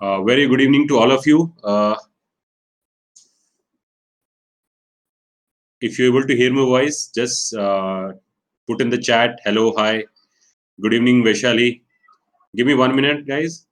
Very good evening to all of you. If you're able to hear my voice, just put in the chat, hello, hi, good evening, Vaishali. Give me 1 minute, guys.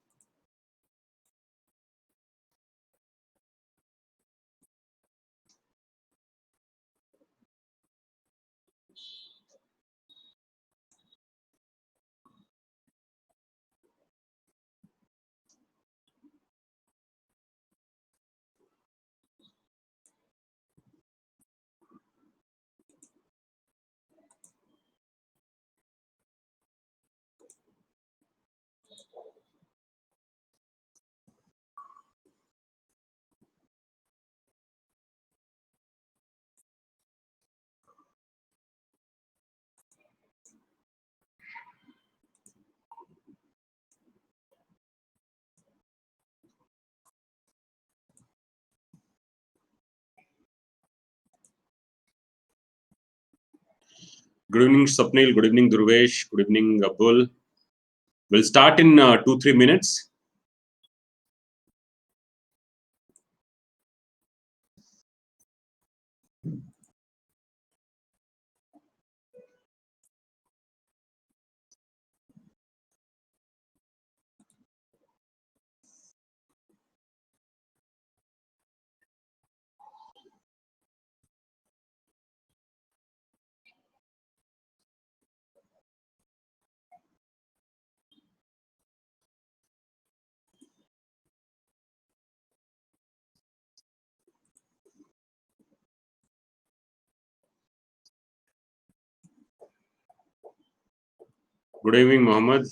Good evening, Sapnil. Good evening, Dhruvesh. Good evening, Abdul. We'll start in 2-3 minutes. Good evening, Mohammed.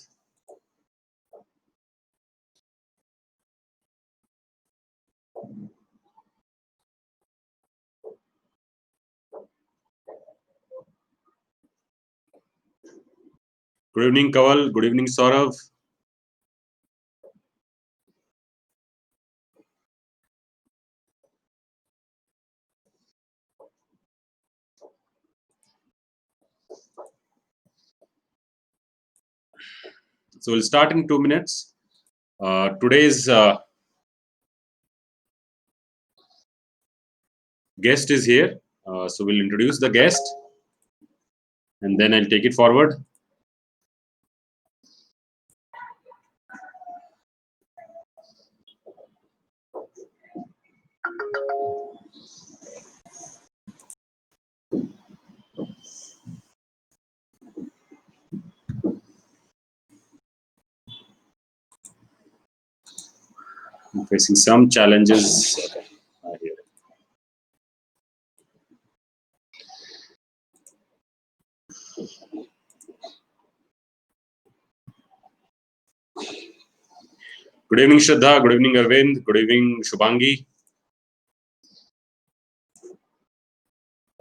Good evening, Kawal. Good evening, Saurav. So we'll start in 2 minutes. Today's guest is here. So we'll introduce the guest and then I'll take it forward. I'm facing some challenges here. Good evening, Shraddha. Good evening, Arvind. Good evening, Shubhangi.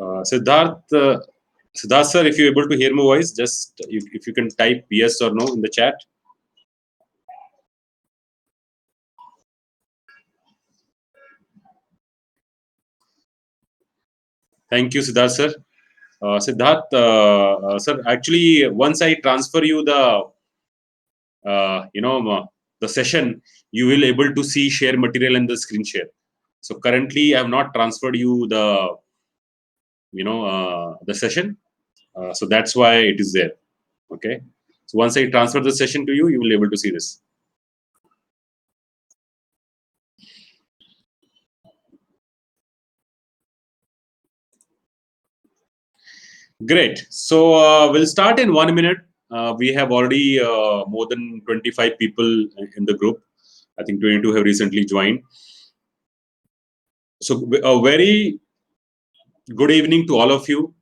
Siddharth sir, if you're able to hear my voice, just if you can type yes or no in the chat. Thank you, Siddharth sir. Sir, actually, once I transfer you the the session, you will able to see share material and the screen share. So currently, I have not transferred you the the session, so that's why it is there. Okay. So once I transfer the session to you, you will be able to see this. Great. So we'll start in 1 minute. We have already more than 25 people in the group. I think 22 have recently joined. So a very good evening to all of you.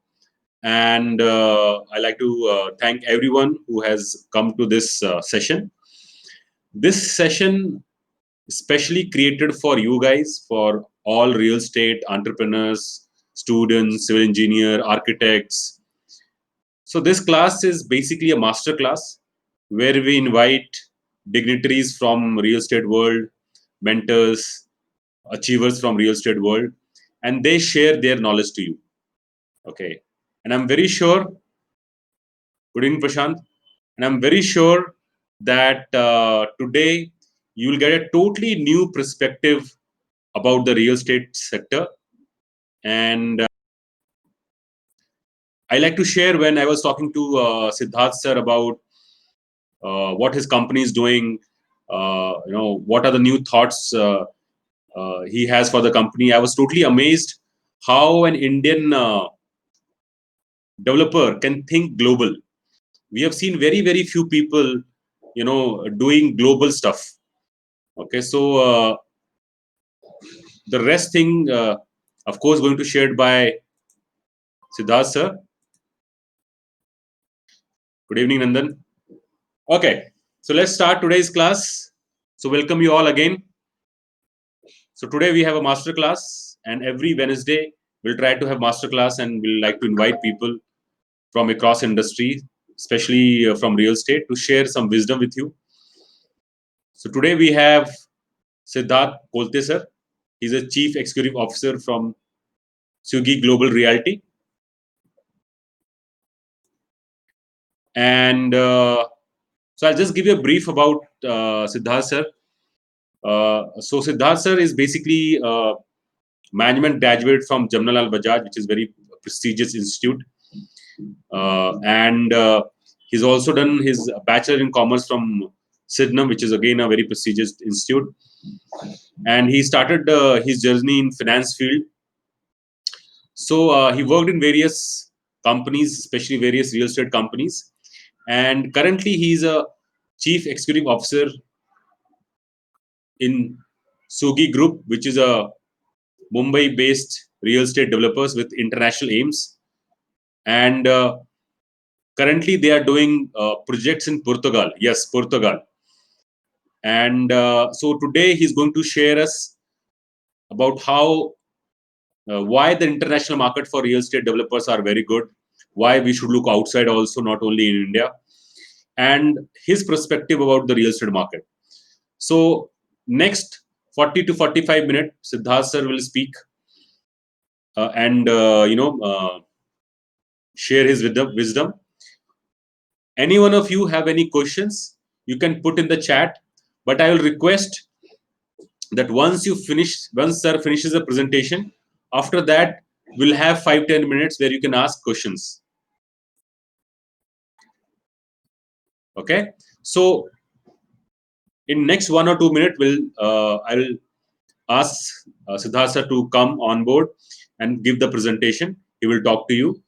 And I'd like to thank everyone who has come to this session. This session especially created for you guys, for all real estate entrepreneurs, students, civil engineer, architects. So this class is basically a master class where we invite dignitaries from real estate world, mentors, achievers from real estate world, and they share their knowledge to you. Okay. And I'm very sure, good evening, Prashant, and I'm very sure that today you will get a totally new perspective about the real estate sector. And I like to share, when I was talking to Siddharth sir about what his company is doing, what are the new thoughts he has for the company. I was totally amazed how an Indian developer can think global. We have seen very, very few people, doing global stuff. Okay, so the rest thing, of course, going to shared by Siddharth sir. Good evening, Nandan. Okay, so let's start today's class. So welcome you all again. So today we have a master class, and every Wednesday we'll try to have master class, and we'll like to invite people from across industry, especially from real estate, to share some wisdom with you. So today we have SIDDHARTH KOLTE sir. He's a Chief Executive Officer from Sugee Global Realty. And so I'll just give you a brief about SIDDHARTH sir. So SIDDHARTH sir is basically management graduate from Jamnalal Bajaj, which is very prestigious institute. And he's also done his bachelor in commerce from Sydenham, which is again a very prestigious institute. And he started his journey in finance field. So he worked in various companies, especially various real estate companies. And currently he's a chief executive officer in Sugee Group, which is a Mumbai-based real estate developers with international aims. And currently they are doing projects in Portugal. Yes, Portugal. And so today he's going to share us about how why the international market for real estate developers are very good, why we should look outside also, not only in India, and his perspective about the real estate market. So next 40 to 45 minutes, Siddharth sir will speak and share his wisdom. Any one of you have any questions, you can put in the chat, but I will request that once sir finishes the presentation, after that we'll have 5-10 minutes where you can ask questions. Okay, so in next 1 or 2 minutes I'll ask Siddharth sir to come on board and give the presentation. He will talk to you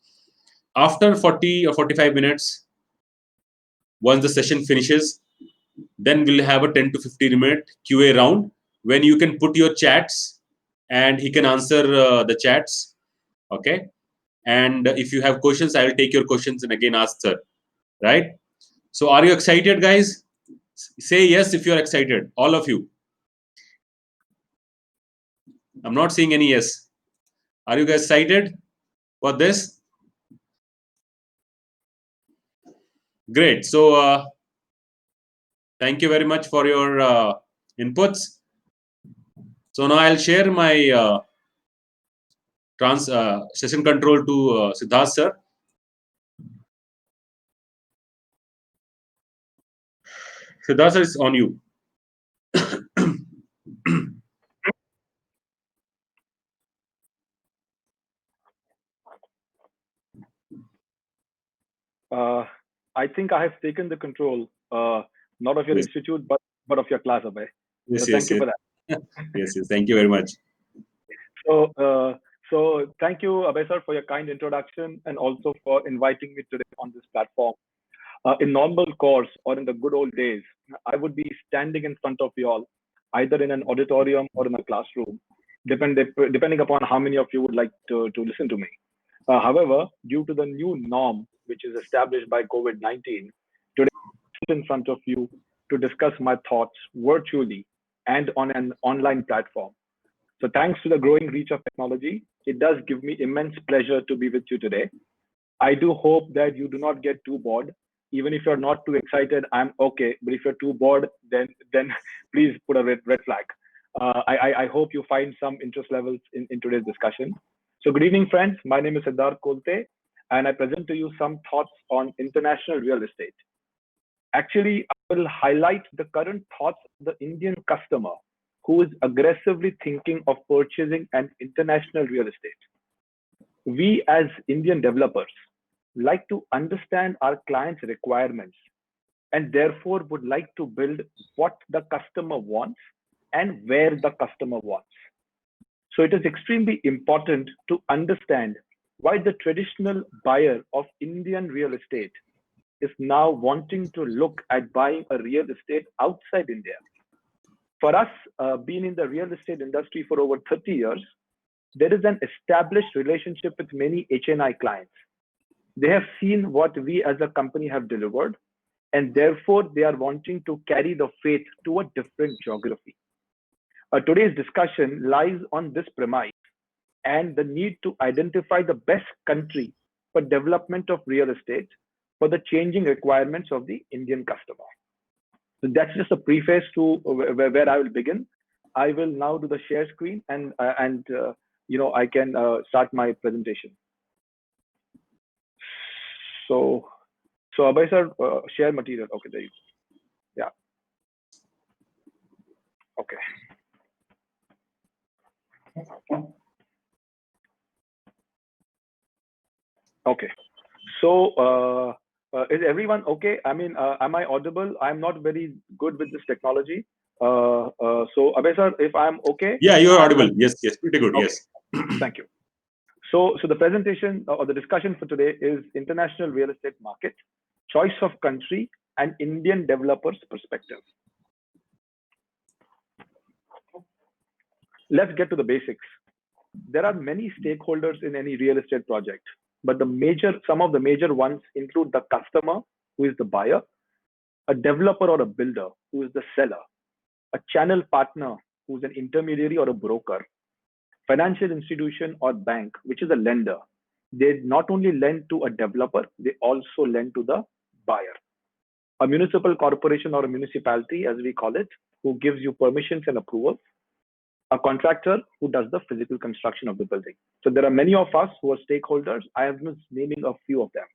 after 40 or 45 minutes. Once the session finishes, then we'll have a 10 to 15 minute QA round when you can put your chats and he can answer the chats. Okay, and if you have questions, I will take your questions and again ask sir. Right? So are you excited, guys? Say yes if you are excited, all of you. I'm not seeing any yes. Are you guys excited for this? Great. So thank you very much for your inputs. So now I'll share my session control to Siddharth sir. Siddharth sir, is on you. I think I have taken the control, not of your Yes. institute, but of your class, Abhay. Yes, So yes, thank you yes. for that. Yes, yes. Thank you very much. So thank you, Abhay sir, for your kind introduction and also for inviting me today on this platform. In normal course or in the good old days, I would be standing in front of you all, either in an auditorium or in a classroom, depending upon how many of you would like to listen to me. However, due to the new norm, which is established by COVID-19, today I sit in front of you to discuss my thoughts virtually and on an online platform. So thanks to the growing reach of technology, it does give me immense pleasure to be with you today. I do hope that you do not get too bored. Even if you're not too excited, I'm okay. But if you're too bored, then please put a red flag. I hope you find some interest levels in today's discussion. So good evening, friends. My name is SIDDHARTH KOLTE, and I present to you some thoughts on international real estate. Actually, will highlight the current thoughts of the Indian customer who is aggressively thinking of purchasing an international real estate. We as Indian developers like to understand our clients' requirements and therefore would like to build what the customer wants and where the customer wants. So it is extremely important to understand why the traditional buyer of Indian real estate is now wanting to look at buying a real estate outside India. For us, being in the real estate industry for over 30 years, there is an established relationship with many HNI clients. They have seen what we as a company have delivered, and therefore they are wanting to carry the faith to a different geography. Today's discussion lies on this premise and the need to identify the best country for development of real estate for the changing requirements of the Indian customer. So that's just a preface to where I will begin. I will now do the share screen and I can start my presentation. So Abhay sir, share material. Okay, there you go. Yeah. Okay. Okay. So is everyone okay? I mean, am I audible? I'm not very good with this technology. So Abhay sir, if I'm okay. Yeah, you're audible. Yes, pretty good. Okay. Yes. Thank you. So the presentation or the discussion for today is international real estate market, choice of country, and Indian developers' perspective. Let's get to the basics. There are many stakeholders in any real estate project, but some of the major ones include the customer, who is the buyer, a developer or a builder, who is the seller, a channel partner, who is an intermediary or a broker, financial institution or bank, which is a lender. They not only lend to a developer, they also lend to the buyer. A municipal corporation or a municipality, as we call it, who gives you permissions and approvals. A contractor who does the physical construction of the building. So there are many of us who are stakeholders. I am just naming a few of them.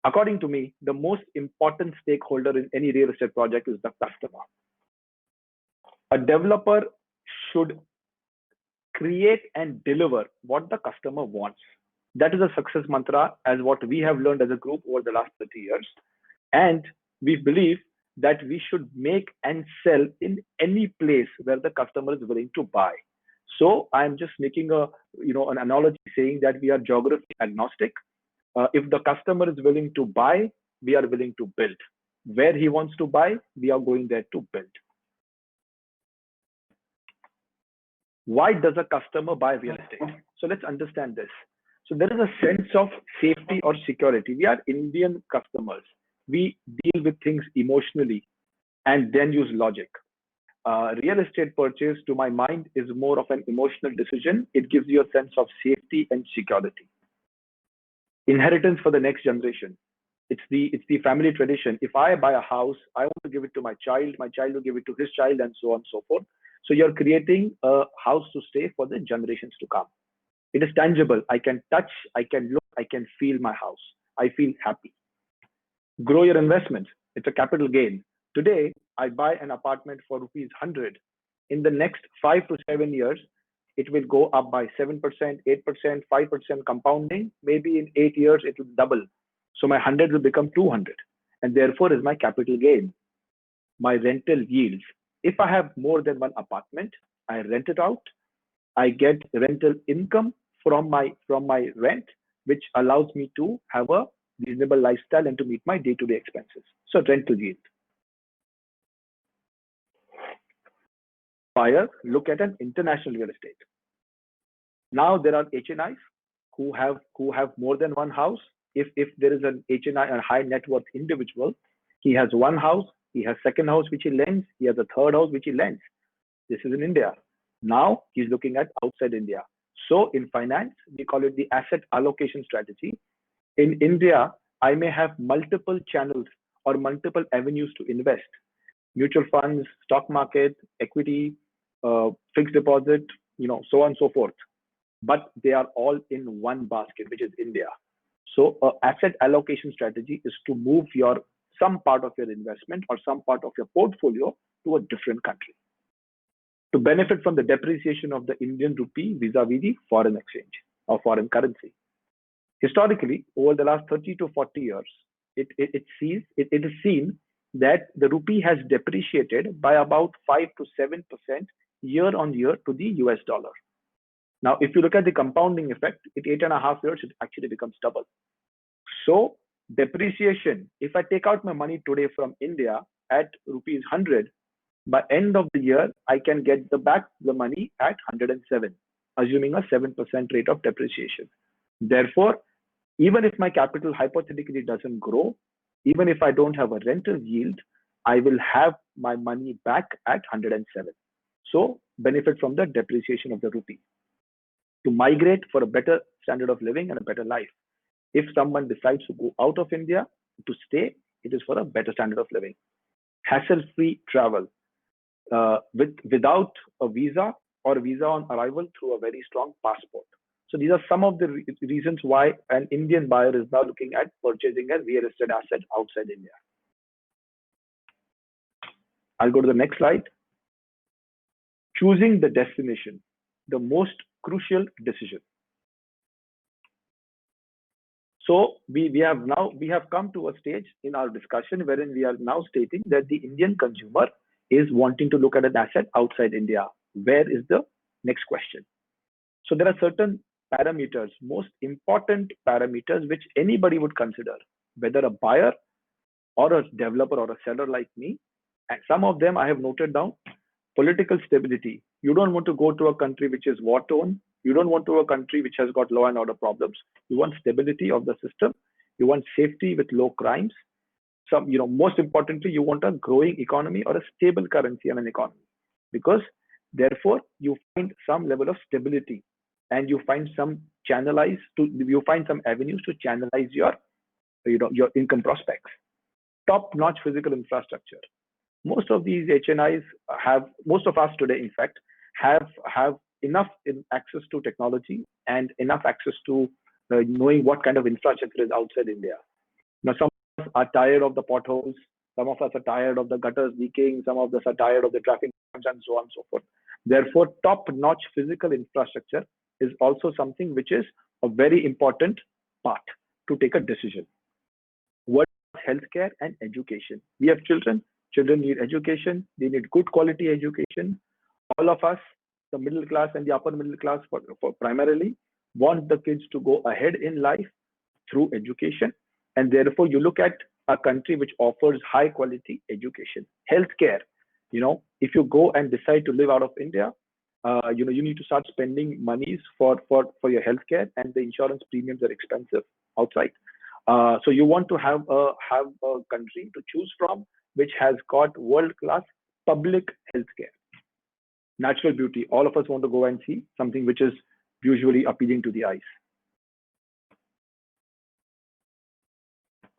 According to me, the most important stakeholder in any real estate project is the customer. A developer should create and deliver what the customer wants. That is a success mantra as what we have learned as a group over the last 30 years. And we believe that we should make and sell in any place where the customer is willing to buy. So I'm just making an analogy saying that we are geography agnostic. If the customer is willing to buy, we are willing to build. Where he wants to buy, we are going there to build. Why does a customer buy real estate? So let's understand this. So there is a sense of safety or security. We are Indian customers. We deal with things emotionally and then use logic. Real estate purchase, to my mind, is more of an emotional decision. It gives you a sense of safety and security. Inheritance for the next generation. It's the family tradition. If I buy a house, I want to give it to my child will give it to his child, and so on and so forth. So you're creating a house to stay for the generations to come. It is tangible. I can touch, I can look, I can feel my house. I feel happy. Grow your investment. It's a capital gain. Today, I buy an apartment for rupees 100. In the next 5 to 7 years, it will go up by 7%, 8%, 5% compounding. Maybe in 8 years, it will double. So my 100 will become 200. And therefore is my capital gain. My rental yields. If I have more than one apartment, I rent it out. I get rental income from my rent, which allows me to have a reasonable lifestyle and to meet my day-to-day expenses. So rental yield. Buyer, look at an international real estate. Now there are HNIs who have more than one house. If there is an HNI, a high net worth individual, he has one house, he has second house which he lends, he has a third house which he lends. This is in India. Now he's looking at outside India. So in finance, we call it the asset allocation strategy. In India, I may have multiple channels or multiple avenues to invest. Mutual funds, stock market, equity, fixed deposit, so on and so forth. But they are all in one basket, which is India. So asset allocation strategy is to move your some part of your investment or some part of your portfolio to a different country to benefit from the depreciation of the Indian rupee vis-a-vis the foreign exchange or foreign currency. Historically, over the last 30 to 40 years, it is seen that the rupee has depreciated by about 5 to 7% year on year to the US dollar. Now, if you look at the compounding effect, in 8.5 years, it actually becomes double. So depreciation, if I take out my money today from India at rupees 100, by end of the year, I can get back the money at 107, assuming a 7% rate of depreciation. Therefore, even if my capital hypothetically doesn't grow, even if I don't have a rental yield, I will have my money back at 107. So benefit from the depreciation of the rupee. To migrate for a better standard of living and a better life. If someone decides to go out of India to stay, it is for a better standard of living. Hassle-free travel without a visa or a visa on arrival through a very strong passport. So these are some of the reasons why an Indian buyer is now looking at purchasing a real estate asset outside India. I'll go to the next slide. Choosing the destination, the most crucial decision. So we have come to a stage in our discussion wherein we are now stating that the Indian consumer is wanting to look at an asset outside India. Where is the next question? So there are certain parameters, most important parameters, which anybody would consider, whether a buyer or a developer or a seller like me. And some of them I have noted down. Political stability. You don't want to go to a country which is war-torn. You don't want to a country which has got law and order problems. You want stability of the system. You want safety with low crimes. Most importantly, you want a growing economy or a stable currency and an economy, because therefore you find some level of stability and you find some avenues to channelize your income prospects. Top-notch physical infrastructure. Most of these HNIs most of us today, in fact, have enough access to technology and enough access to knowing what kind of infrastructure is outside India. Now, some of us are tired of the potholes. Some of us are tired of the gutters leaking. Some of us are tired of the traffic jams and so on and so forth. Therefore, top-notch physical infrastructure is also something which is a very important part to take a decision. What is healthcare and education? We have children. Children need education. They need good quality education. All of us, the middle class and the upper middle class, for primarily want the kids to go ahead in life through education. And therefore, you look at a country which offers high quality education. Healthcare. If you go and decide to live out of India, you need to start spending monies for your healthcare, and the insurance premiums are expensive outside. So you want to have a country to choose from which has got world-class public healthcare. Natural beauty. All of us want to go and see something which is usually appealing to the eyes.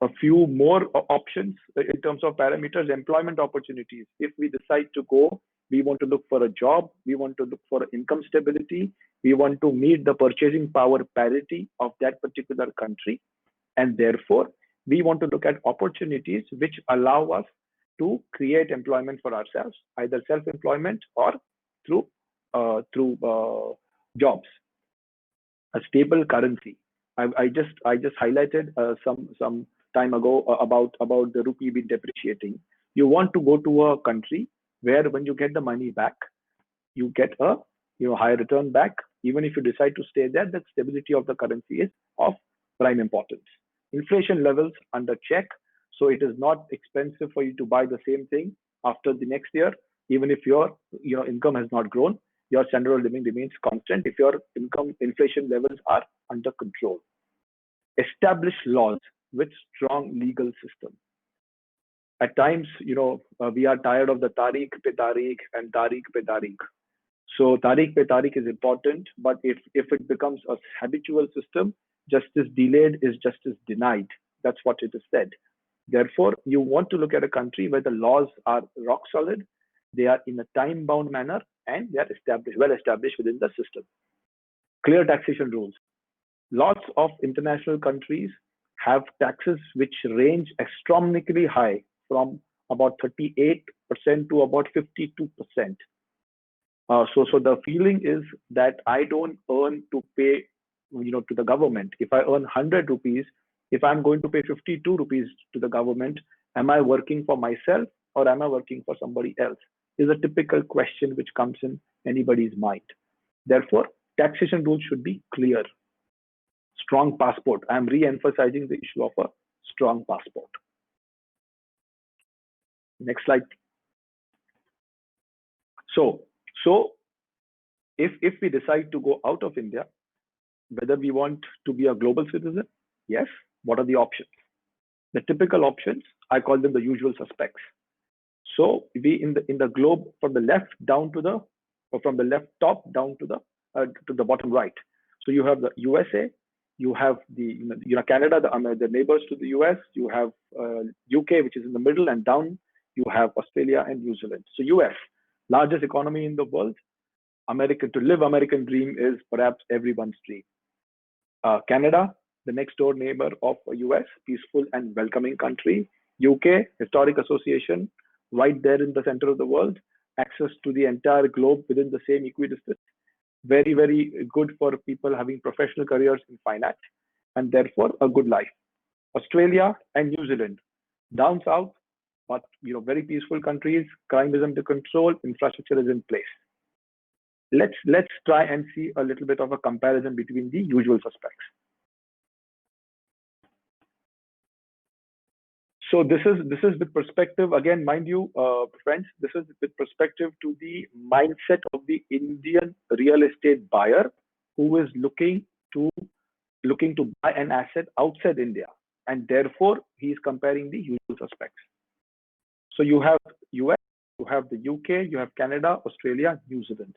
A few more options in terms of parameters. Employment opportunities. If we decide to go, we want to look for a job. We want to look for income stability. We want to meet the purchasing power parity of that particular country. And therefore, we want to look at opportunities which allow us to create employment for ourselves, either self-employment or through jobs. A stable currency. I just highlighted some time ago about the rupee being depreciating. You want to go to a country where when you get the money back, you get a higher return back. Even if you decide to stay there, the stability of the currency is of prime importance. Inflation levels under check, so it is not expensive for you to buy the same thing after the next year. Even if your income has not grown, your standard of living remains constant if your inflation levels are under control. Establish laws with strong legal system. At times, we are tired of the tariq pe tariq and tariq pe tariq. So tariq pe tariq is important, but if it becomes a habitual system, justice delayed is justice denied. That's what it is said. Therefore, you want to look at a country where the laws are rock solid, they are in a time-bound manner, and they are well established within the system. Clear taxation rules. Lots of international countries have taxes which range astronomically high from about 38% to about 52%. So the feeling is that I don't earn to pay, to the government. If I earn 100 rupees, if I'm going to pay 52 rupees to the government, am I working for myself or am I working for somebody else? Is a typical question which comes in anybody's mind. Therefore, taxation rules should be clear. Strong passport. I'm re-emphasizing the issue of a strong passport. Next slide. So if we decide to go out of India, whether we want to be a global citizen, yes, what are the options? The typical options, I call them the usual suspects. So we in the globe from the left down to the, or from the left top down to the bottom right. So you have the USA, you have the Canada, the neighbors to the US. You have UK, which is in the middle, and down you have Australia and New Zealand. So US, largest economy in the world. To live American dream is perhaps everyone's dream. Canada, the next door neighbor of US, peaceful and welcoming country. UK, historic association, right there in the center of the world, access to the entire globe within the same equidistance. Very, very good for people having professional careers in finance, and therefore a good life. Australia and New Zealand, down south, but very peaceful countries, crime is under control, infrastructure is in place. Let's try and see a little bit of a comparison between the usual suspects. So this is with perspective, again, mind you, friends, this is with perspective to the mindset of the Indian real estate buyer who is looking to buy an asset outside India, and therefore he is comparing the usual suspects. So you have US, you have the UK, you have Canada, Australia, New Zealand.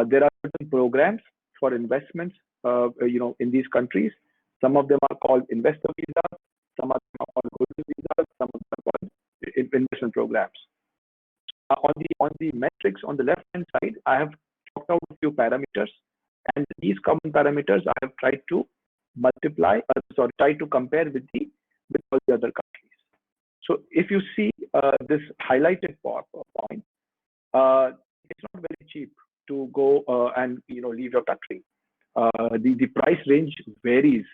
There are certain programs for investments, in these countries. Some of them are called investor visas, some of them are called golden visas, some of them are called investment programs. On the metrics on the left hand side, I have chalked out a few parameters, and these common parameters I have tried to try to compare with all the other countries. So if you see this highlighted point, it's not very cheap to go and leave your country. The price range varies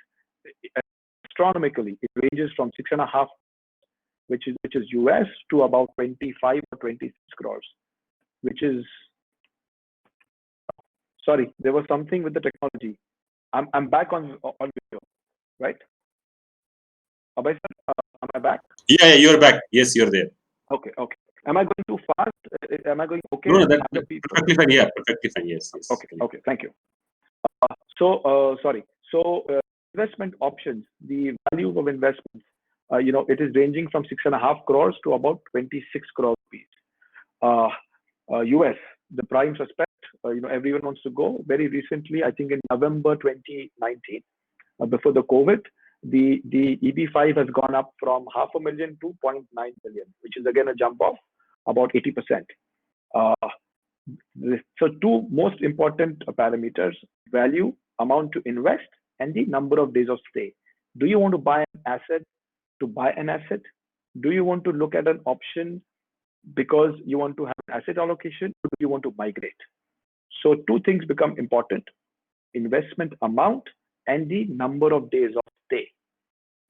astronomically. It ranges from 6.5, which is US, to about 25 or 26 crores, which is, sorry, there was something with the technology. I'm back on video, right? Abhay sir, am I back? Yeah, you're back. Yes, you're there. Okay. Am I going too fast? Am I going okay? No, that's perfectly fine. Yeah, perfectly fine. Yes. Okay. Thank you. Sorry. So investment options, the value of investments, it is ranging from 6.5 crores to about 26 crores rupees. US, the prime suspect, everyone wants to go. Very recently, I think in November 2019, before the COVID, the EB5 has gone up from 500,000 to 0.9 million, which is again a jump of about 80%. So two most important parameters: value, amount to invest, and the number of days of stay. Do you want to buy an asset to buy an asset? Do you want to look at an option because you want to have an asset allocation, or do you want to migrate? So two things become important: investment amount and the number of days of stay.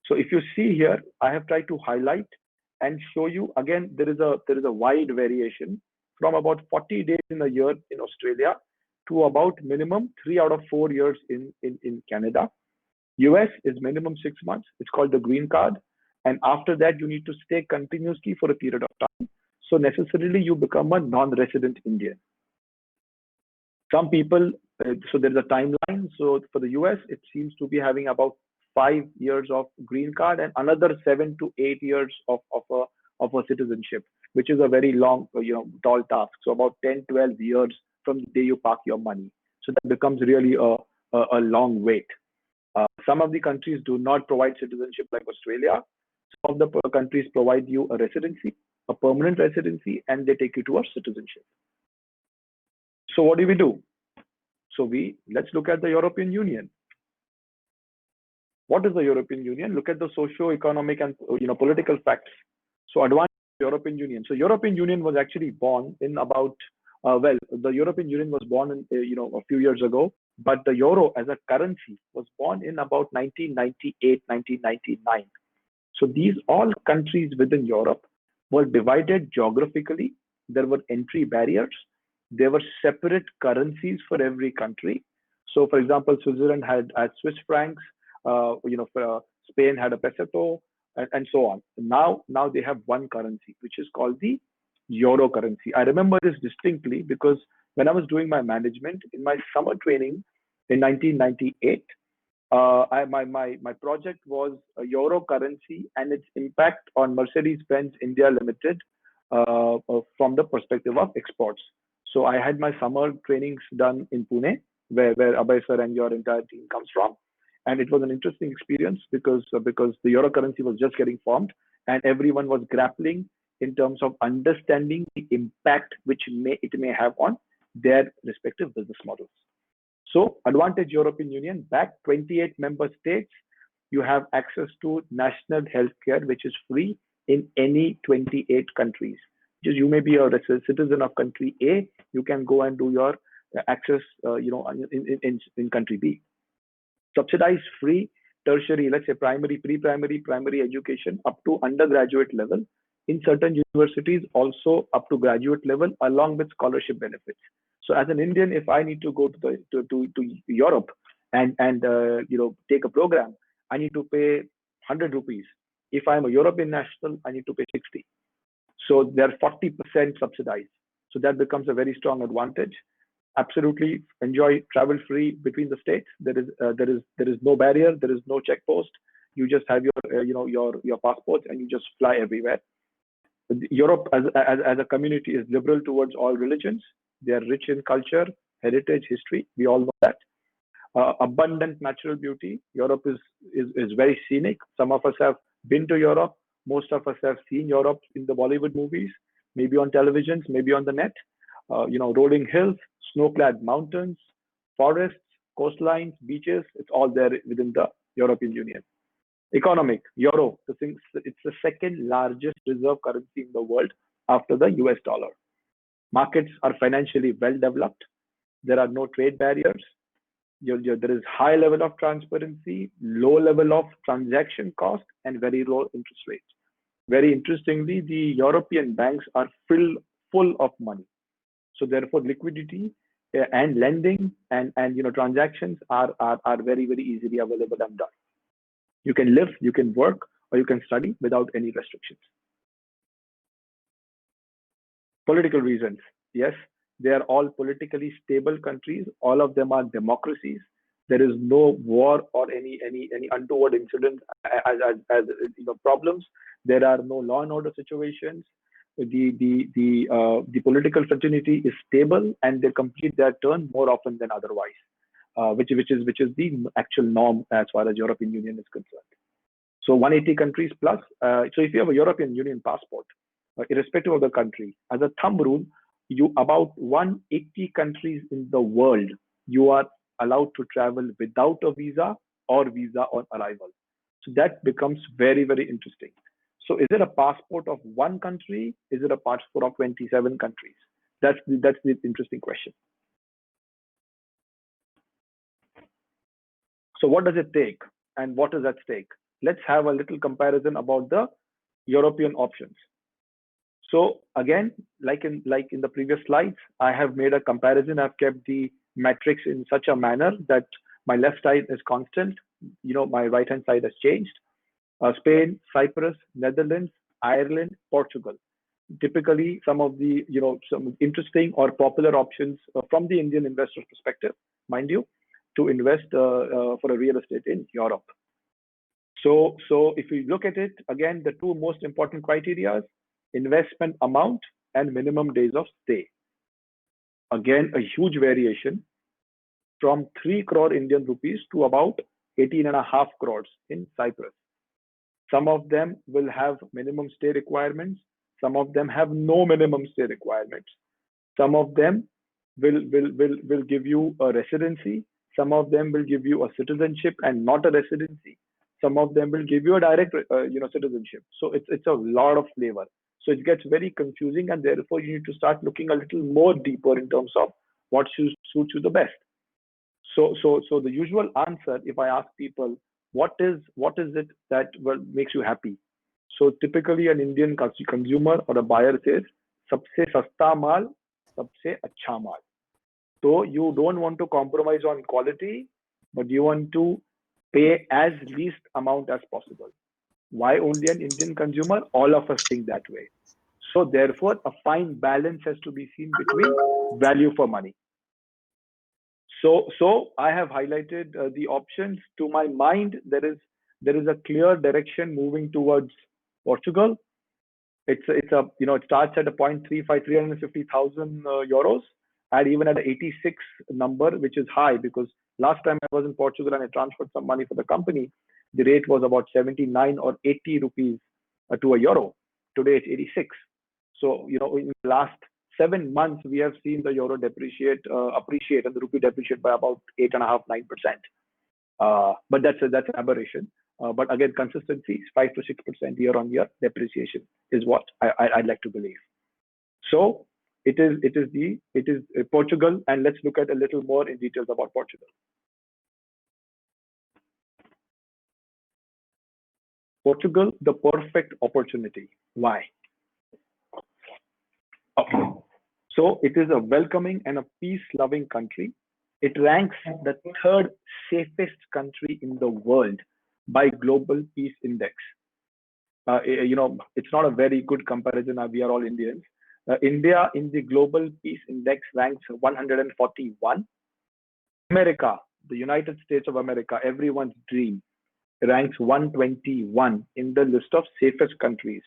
So if you see here, I have tried to highlight and show you, again, there is a wide variation from about 40 days in a year in Australia to about minimum 3 out of 4 years in Canada. US is minimum 6 months. It's called the green card. And after that, you need to stay continuously for a period of time. So necessarily you become a non-resident Indian. Some people, so there's a timeline. So for the US, it seems to be having about 5 years of green card and another 7 to 8 years of a citizenship, which is a very long, tall task. So about 10, 12 years from the day you park your money. So that becomes really a long wait. Some of the countries do not provide citizenship like Australia. Some of the countries provide you a residency, a permanent residency, and they take you to a citizenship. So what do? So let's look at the European Union. What is the European Union? Look at the socio-economic and political facts. So advantage European Union. So European Union was actually born in about the European Union was born in a few years ago, but the euro as a currency was born in about 1998, 1999. So these all countries within Europe were divided geographically. There were entry barriers. There were separate currencies for every country. So, for example, Switzerland had Swiss francs. Spain had a peseto, and so on. Now they have one currency, which is called the euro currency. I remember this distinctly because when I was doing my management in my summer training in 1998, my project was a euro currency and its impact on Mercedes-Benz India Limited from the perspective of exports. So I had my summer trainings done in Pune, where Abhay sir and your entire team comes from, and it was an interesting experience because the euro currency was just getting formed, and everyone was grappling in terms of understanding the impact which it may have on their respective business models. So advantage European Union, back 28 member states, you have access to national healthcare, which is free in any 28 countries. Just you may be a citizen of country A, you can go and do your access, in country B. Subsidized free tertiary, let's say primary, pre-primary, primary education up to undergraduate level. In certain universities, also up to graduate level, along with scholarship benefits. So as an Indian, if I need to go to Europe and take a program, I need to pay 100 rupees. If I'm a European national, I need to pay 60. So they're 40% subsidized. So that becomes a very strong advantage. Absolutely enjoy travel free between the states. There is no barrier. There is no check post. You just have your passport and you just fly everywhere. Europe as a community is liberal towards all religions. They are rich in culture, heritage, history. We all know that. Abundant natural beauty. Europe is very scenic. Some of us have been to Europe. Most of us have seen Europe in the Bollywood movies, maybe on televisions, maybe on the net. Rolling hills, snow-clad mountains, forests, coastlines, beaches. It's all there within the European Union. Economic, euro. It's the second largest reserve currency in the world after the US dollar. Markets are financially well developed. There are no trade barriers. There is high level of transparency, low level of transaction cost, and very low interest rates. Very interestingly, the European banks are full of money. So therefore, liquidity and lending and transactions are very, very easily available and done. You can live, you can work, or you can study without any restrictions. Political reasons. Yes, they are all politically stable countries. All of them are democracies. There is no war or any untoward incidents as problems. There are no law and order situations. The political fraternity is stable and they complete their term more often than otherwise, which is the actual norm as far as European Union is concerned. So 180 countries plus. So if you have a European Union passport, irrespective of the country, as a thumb rule, about 180 countries in the world you are allowed to travel without a visa or visa on arrival. So that becomes very, very interesting. So is it a passport of one country? Is it a passport of 27 countries? That's the interesting question. So what does it take and what is at stake? Let's have a little comparison about the European options. So again, like in the previous slides, I have made a comparison. I've kept the matrix in such a manner that my left side is constant. My right hand side has changed. Spain, Cyprus, Netherlands, Ireland, Portugal. Typically, some of the some interesting or popular options from the Indian investor perspective, mind you, to invest for a real estate in Europe. So if we look at it again, the two most important criteria: investment amount and minimum days of stay. Again, a huge variation from 3 crore Indian rupees to about 18.5 crores in Cyprus. Some of them will have minimum stay requirements. Some of them have no minimum stay requirements. Some of them will give you a residency. Some of them will give you a citizenship and not a residency. Some of them will give you a direct, citizenship. So it's a lot of flavor. So it gets very confusing, and therefore you need to start looking a little more deeper in terms of what suits you the best. So the usual answer, if I ask people, what is it that makes you happy? So typically an Indian consumer or a buyer says, "Sabse sasta mal, sabse acha mal." So you don't want to compromise on quality, but you want to pay as least amount as possible. Why only an Indian consumer? All of us think that way. So therefore, a fine balance has to be seen between value for money. So I have highlighted the options. To my mind, there is a clear direction moving towards Portugal. It starts at a 0.35 350,000 euros, and even at an 86 number, which is high, because last time I was in Portugal and I transferred some money for the company, the rate was about 79 or 80 rupees to a euro. Today it's 86. So in the last 7 months we have seen the euro appreciate, and the rupee depreciate by about 8.5 9%. But that's an aberration. But again, consistency is 5 to 6% year on year depreciation is what I'd like to believe. So it is Portugal, and let's look at a little more in details about Portugal. Portugal, the perfect opportunity. Why? Okay. So it is a welcoming and a peace-loving country. It ranks the third safest country in the world by Global Peace Index. It's not a very good comparison. We are all Indians. India in the Global Peace Index ranks 141. America, the United States of America, everyone's dream, ranks 121 in the list of safest countries.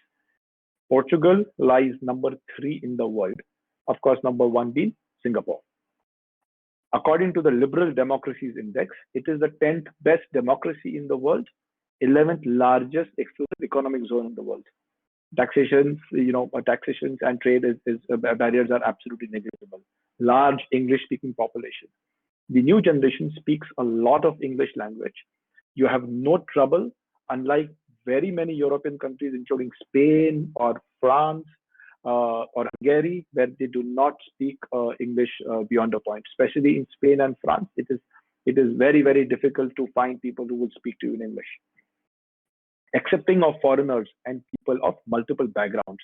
Portugal lies number 3 in the world. Of course, number 1 being Singapore. According to the Liberal Democracies Index, it is the 10th best democracy in the world, 11th largest exclusive economic zone in the world. Taxations and trade barriers are absolutely negligible. Large English-speaking population. The new generation speaks a lot of English language. You have no trouble, unlike very many European countries, including Spain or France or Hungary, where they do not speak English beyond a point. Especially in Spain and France, it is very, very difficult to find people who will speak to you in English. Accepting of foreigners and people of multiple backgrounds.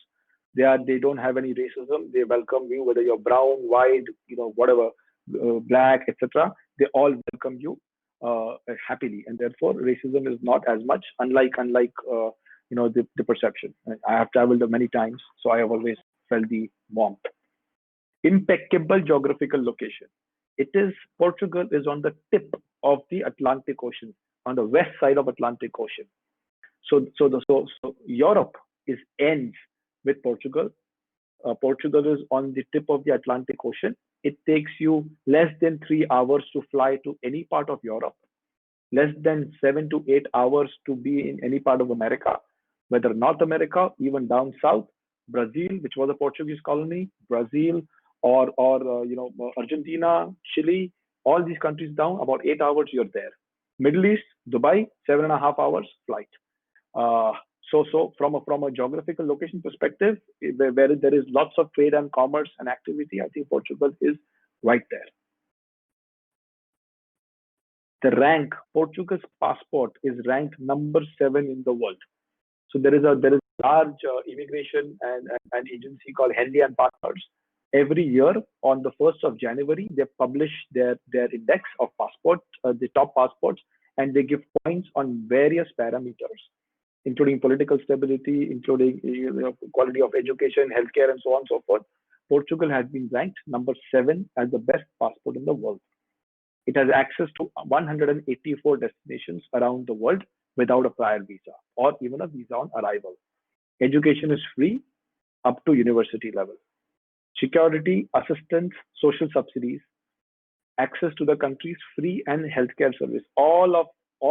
They don't have any racism. They welcome you, whether you're brown, white, whatever, black, etc. They all welcome you happily, and therefore racism is not as much, unlike the perception. I have traveled many times, so I have always felt the warmth. Impeccable geographical location. Portugal is on the tip of the Atlantic Ocean, on the west side of Atlantic Ocean. So Europe ends with Portugal. Portugal is on the tip of the Atlantic Ocean. It takes you less than 3 hours to fly to any part of Europe, less than 7 to 8 hours to be in any part of America, whether North America, even down south, Brazil, which was a Portuguese colony, Brazil, or Argentina, Chile, all these countries down, about 8 hours you're there. Middle East, Dubai, 7.5 hours flight. So from a geographical location perspective, where there is lots of trade and commerce and activity, I think Portugal is right there. Portugal's passport is ranked number 7 in the world. So there is a large immigration and agency called Henley and Partners. Every year on the 1st of January, they publish their index of passport, the top passports, and they give points on various parameters, including political stability, including quality of education, healthcare, and so on and so forth. Portugal has been ranked number 7 as the best passport in the world. It has access to 184 destinations around the world without a prior visa or even a visa on arrival. Education is free up to university level. Security, assistance, social subsidies, access to the country's free and healthcare service. All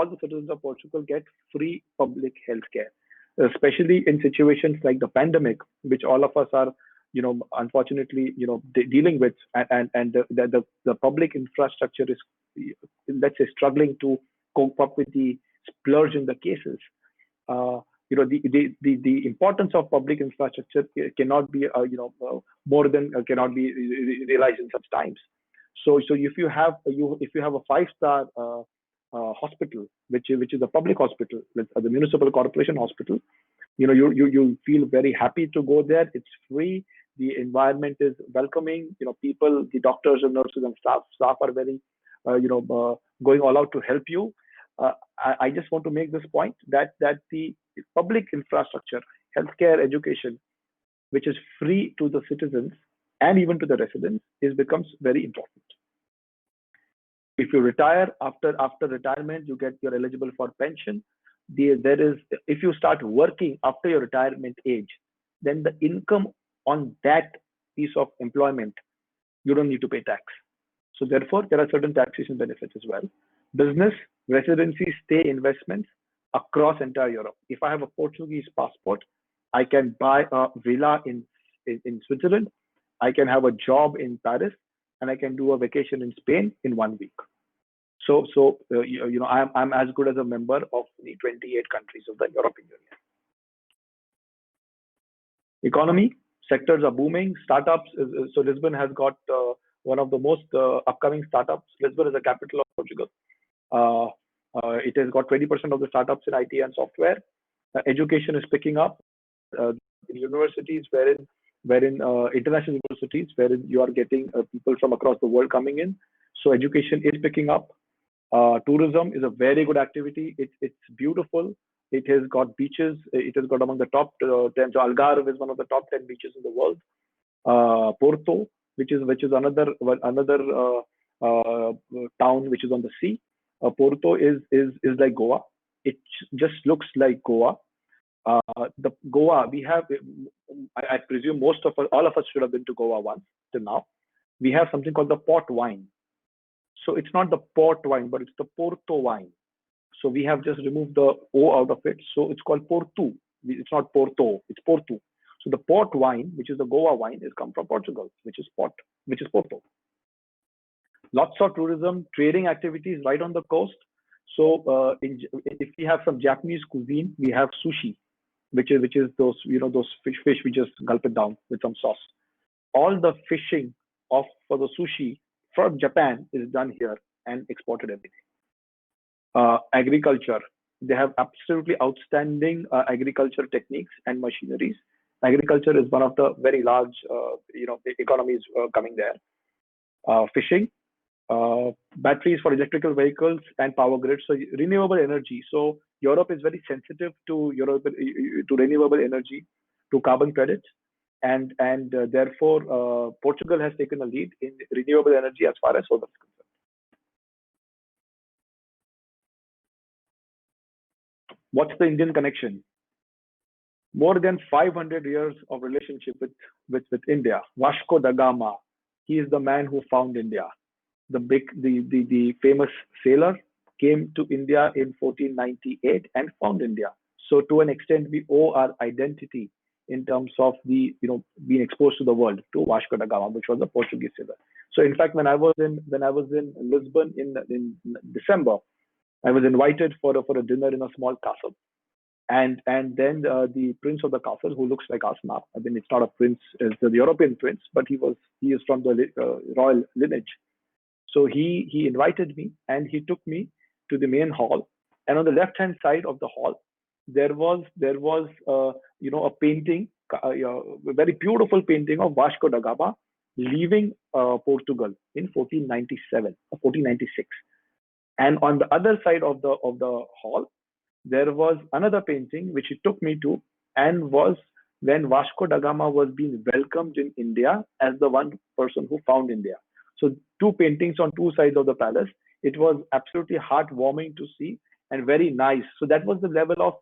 the citizens of Portugal get free public healthcare, especially in situations like the pandemic, which all of us are, unfortunately, dealing with, and the public infrastructure is, let's say, struggling to cope up with the splurge in the cases. The importance of public infrastructure cannot be more than cannot be realized in such times. So if you have a 5-star hospital, which is a public hospital, the municipal corporation hospital, you feel very happy to go there. It's free. The environment is welcoming. People, the doctors and nurses and staff are very going all out to help you. I just want to make this point that the public infrastructure, healthcare, education, which is free to the citizens and even to the residents, becomes very important. If you retire, after retirement, you're eligible for pension. If you start working after your retirement age, then the income on that piece of employment, you don't need to pay tax. So therefore, there are certain taxation benefits as well. Business, residency, stay investments across entire Europe. If I have a Portuguese passport, I can buy a villa in Switzerland. I can have a job in Paris, and I can do a vacation in Spain in 1 week. So I'm as good as a member of the 28 countries of the European Union. Economy sectors are booming. Startups. So Lisbon has got one of the most upcoming startups. Lisbon is the capital of Portugal. It has got 20% of the startups in IT and software. Education is picking up. Universities wherein international universities wherein you are getting people from across the world coming in. So education is picking up. Tourism is a very good activity. It's beautiful. It has got beaches. It has got among the top 10. So Algarve is one of the top 10 beaches in the world. Porto, which is another town which is on the sea. Porto is like Goa. It just looks like Goa. The Goa we have, I presume all of us should have been to Goa once till now. We have something called the port wine. So it's not the port wine, but it's the Porto wine. So we have just removed the O out of it. So it's called Porto. It's not Porto, it's Porto. So the port wine, which is the Goa wine, is come from Portugal, which is Porto. Lots of tourism, trading activities right on the coast. So if we have some Japanese cuisine, we have sushi, which is those those fish we just gulp it down with some sauce. All the fishing for the sushi from Japan is done here and exported every day. Agriculture, they have absolutely outstanding agriculture techniques and machineries. Agriculture is one of the very large economies coming there. Fishing, batteries for electrical vehicles and power grids. So renewable energy. So Europe is very sensitive to renewable energy, to carbon credits, and therefore Portugal has taken a lead in renewable energy as far as solar is concerned. What's the Indian connection? More than 500 years of relationship with India. Vasco da Gama, he is the man who found India. The famous sailor came to India in 1498 and found India. So to an extent, we owe our identity in terms of being exposed to the world to Vasco da Gama, which was a Portuguese sailor. So in fact, when I was in Lisbon in December, I was invited for a dinner in a small castle. And then the prince of the castle, who looks like us now, I mean, it's not a prince, it's the European prince, but he is from the royal lineage. So he invited me and he took me to the main hall. And on the left-hand side of the hall, there was a painting, a very beautiful painting of Vasco da Gama leaving Portugal in 1497 or 1496. And on the other side of the hall, there was another painting which he took me to, and was when Vasco da Gama was being welcomed in India as the one person who found India. So two paintings on two sides of the palace. It was absolutely heartwarming to see and very nice. So that was the level of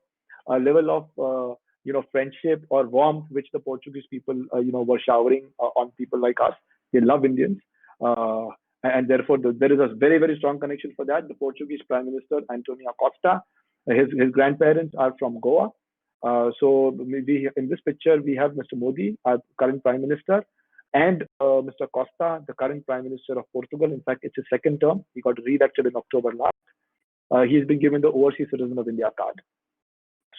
friendship or warmth which the Portuguese people were showering on people like us. They love Indians. And therefore, there is a very, very strong connection for that. The Portuguese Prime Minister, Antonio Costa, his grandparents are from Goa. So in this picture, we have Mr. Modi, our current Prime Minister, and Mr. Costa, the current Prime Minister of Portugal. In fact, it's his second term. He got re-elected in October last. he's been given the Overseas Citizen of India card.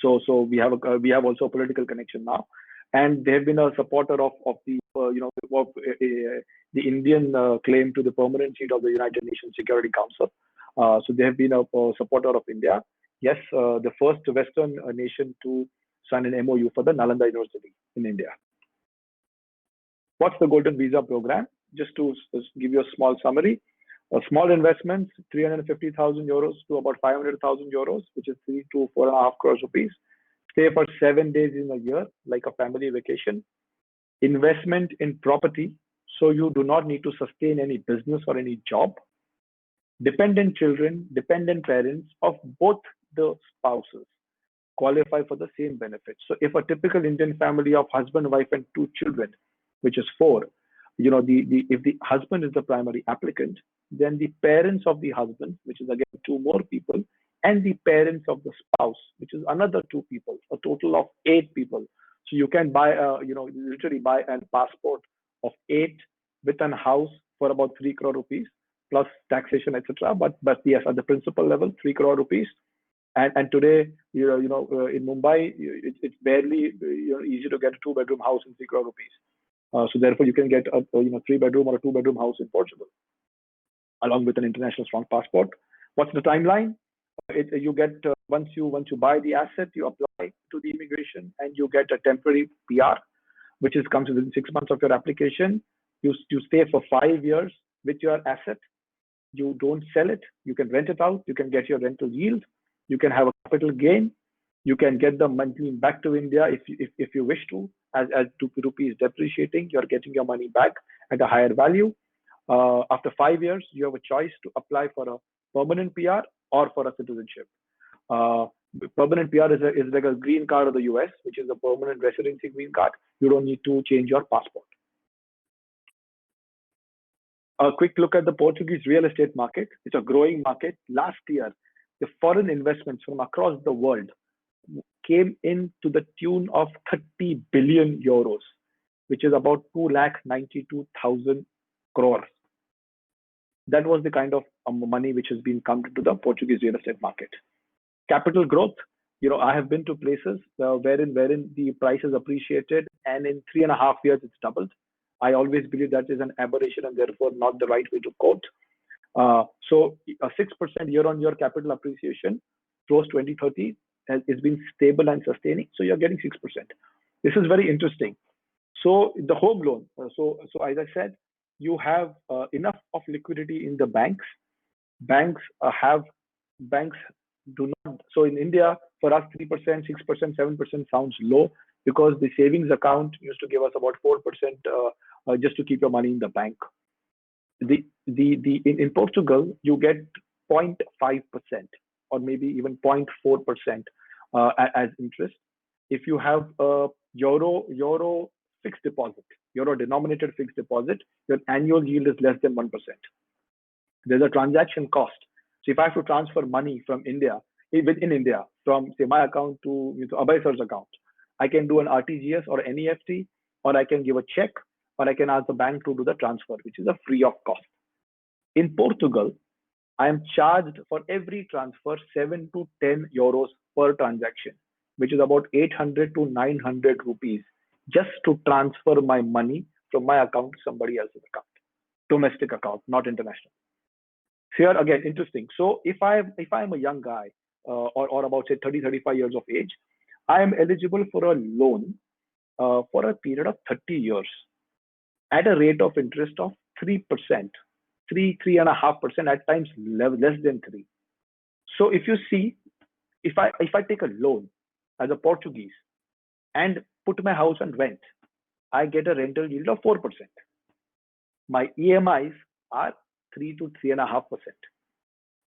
So we have also a political connection now, and they have been a supporter of the the Indian claim to the permanent seat of the United Nations Security Council. So they have been a supporter of India. Yes, the first Western nation to sign an MOU for the Nalanda University in India. What's the Golden Visa program? Just to give you a small summary. Small investments, 350,000 euros to about 500,000 euros, which is 3 to 4.5 crores rupees. Stay for 7 days in a year, like a family vacation. Investment in property, so you do not need to sustain any business or any job. Dependent children, dependent parents of both the spouses qualify for the same benefits. So if a typical Indian family of husband, wife, and 2 children, which is 4, if the husband is the primary applicant, then the parents of the husband, which is again 2 more people, and the parents of the spouse, which is another 2 people, a total of 8 people. So you can buy, literally buy a passport of 8 with a house for about 3 crore rupees plus taxation, etc. But yes, at the principal level, 3 crore rupees. And today, in Mumbai, it's barely easy to get a 2-bedroom house in 3 crore rupees. So therefore, you can get a 3-bedroom or a 2-bedroom house in Portugal, along with an international strong passport. What's the timeline? You get once you buy the asset, you apply to the immigration, and you get a temporary PR, which comes within 6 months of your application. You stay for 5 years with your asset. You don't sell it. You can rent it out. You can get your rental yield. You can have a capital gain. You can get the money back to India if you wish to. As rupee is depreciating, you're getting your money back at a higher value. After 5 years, you have a choice to apply for a permanent PR or for a citizenship. Permanent PR is like a green card of the US, which is a permanent residency green card. You don't need to change your passport. A quick look at the Portuguese real estate market. It's a growing market. Last year, the foreign investments from across the world came in to the tune of 30 billion euros, which is about 292,000 crores. That was the kind of money which has been come to the Portuguese real estate market. Capital growth. I have been to places wherein the price is appreciated, and in 3.5 years it's doubled. I always believe that is an aberration and therefore not the right way to quote. So a 6% year-on-year capital appreciation post 2030 has been stable and sustaining. So you're getting 6%. This is very interesting. So the home loan. So as I said, you have enough of liquidity in the banks. Banks do not. So in India, for us, 3%, 6%, 7% sounds low because the savings account used to give us about 4% just to keep your money in the bank. In Portugal, you get 0.5% or maybe even 0.4% as interest. If you have a euro fixed deposit, euro denominated fixed deposit, your annual yield is less than 1%. There's a transaction cost. So if I have to transfer money from India, within India, from say my account to Abhay sir's account, I can do an RTGS or NEFT, or I can give a check, or I can ask the bank to do the transfer, which is a free of cost. In Portugal, I am charged for every transfer 7 to 10 euros per transaction, which is about 800 to 900 rupees, just to transfer my money from my account to somebody else's account, domestic account, not international. Here again, interesting. So if I'm a young guy or about say 30-35 years of age, I am eligible for a loan for a period of 30 years at a rate of interest of 3%, 3.5%, at times less than 3. So if you see, if I take a loan as a Portuguese and put my house on rent, I get a rental yield of 4%. My EMIs are 3 to 3.5%.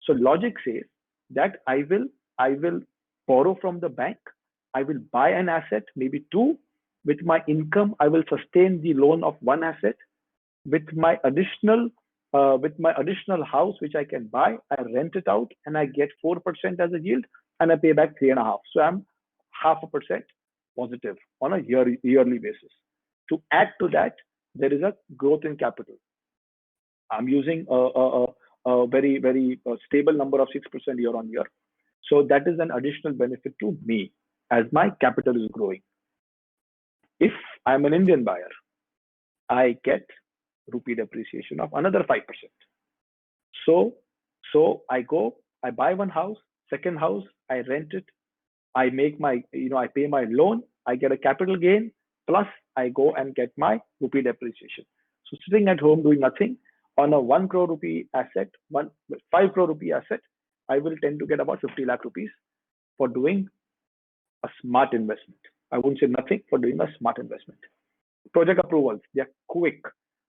So logic says that I will borrow from the bank, I will buy an asset, maybe 2. With my income, I will sustain the loan of 1 asset. With my additional house which I can buy, I rent it out and I get 4% as a yield, and I pay back 3.5. So I'm 0.5% positive on a yearly basis. To add to that, there is a growth in capital. I'm using a very stable number of 6% year on year. So that is an additional benefit to me as my capital is growing. If I'm an Indian buyer, I get rupee depreciation of another 5%. So, so I buy one house, second house, I rent it, I make my, I pay my loan, I get a capital gain, plus I go and get my rupee depreciation. So sitting at home doing nothing on a 1 crore rupee asset, 5 crore rupee asset, I will tend to get about 50 lakh rupees for doing a smart investment. I wouldn't say nothing for doing a smart investment. Project approvals, they are quick,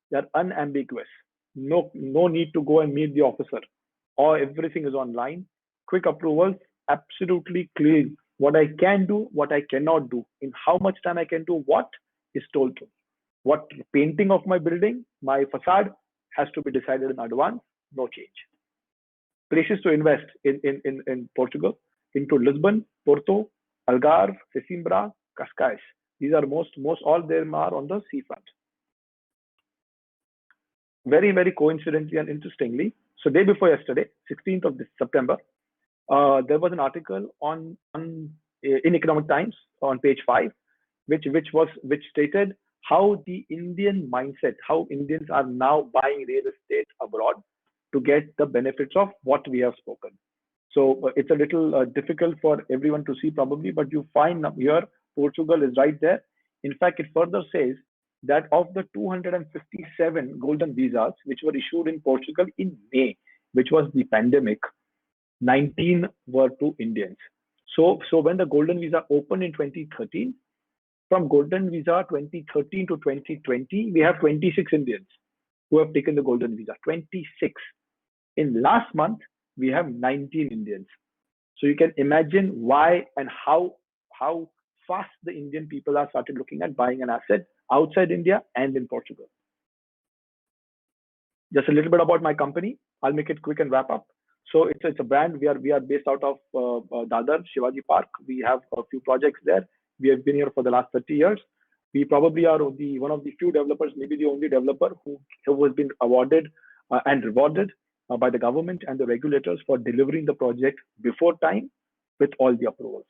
they are unambiguous. No need to go and meet the officer, or everything is online. Quick approvals, absolutely clean. What I can do, what I cannot do, in how much time I can do what is told to me. What painting of my building, my facade has to be decided in advance, no change. Places to invest in Portugal, into Lisbon, Porto, Algarve, Sesimbra, Cascais. These are most all them are on the seafront. Very coincidentally and interestingly, so day before yesterday, 16th of September, there was an article on in Economic Times on page 5, which stated how the Indian mindset, how Indians are now buying real estate abroad to get the benefits of what we have spoken. So it's a little difficult for everyone to see probably, but you find here Portugal is right there. In fact, it further says that of the 257 golden visas which were issued in Portugal in May, which was the pandemic, 19 were to Indians. So when the golden visa opened in 2013, from golden visa 2013 to 2020, we have 26 Indians who have taken the golden visa. 26. In last month, we have 19 Indians. So you can imagine why and how fast the Indian people are started looking at buying an asset outside India and in Portugal. Just a little bit about my company. I'll make it quick and wrap up. So it's a brand. We are based out of Dadar, Shivaji Park. We have a few projects there. We have been here for the last 30 years. We probably are one of the few developers, maybe the only developer who has been awarded and rewarded by the government and the regulators for delivering the project before time with all the approvals.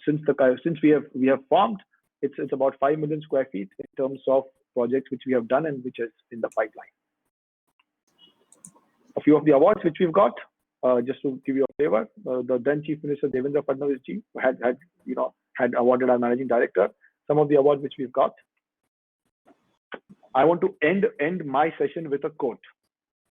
Since we have formed, it's about 5 million square feet in terms of projects which we have done and which is in the pipeline. A few of the awards which we've got, just to give you a flavor, the then Chief Minister Devendra Fadnavis ji had awarded our managing director. Some of the awards which we've got. I want to end my session with a quote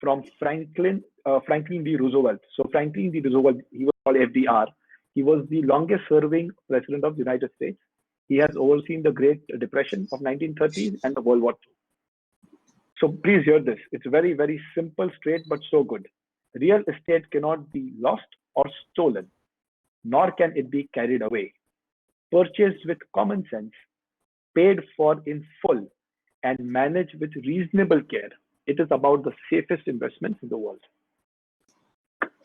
from Franklin D. Roosevelt. So Franklin D. Roosevelt, he was called FDR. He was the longest serving president of the United States. He has overseen the Great Depression of 1930s and the World War II. So please hear this. It's very simple, straight, but so good. Real estate cannot be lost or stolen, nor can it be carried away. Purchased with common sense, paid for in full, and managed with reasonable care, it is about the safest investments in the world.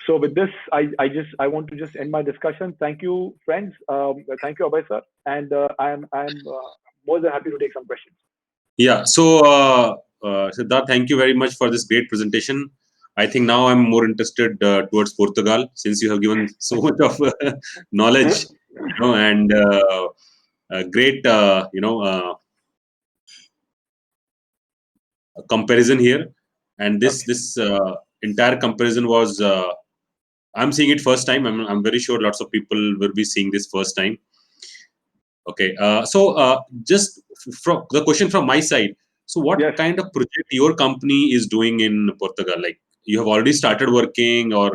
So with this, I want to just end my discussion. Thank you, friends. Thank you, Abhay sir, and I'm more than happy to take some questions. Yeah. So Siddharth, thank you very much for this great presentation. I think now I'm more interested towards Portugal, since you have given so much of knowledge, and great, comparison here. And this entire comparison was, I'm seeing it first time. I'm very sure lots of people will be seeing this first time. Okay. Just from the question from my side. So what kind of project your company is doing in Portugal? Like, you have already started working, or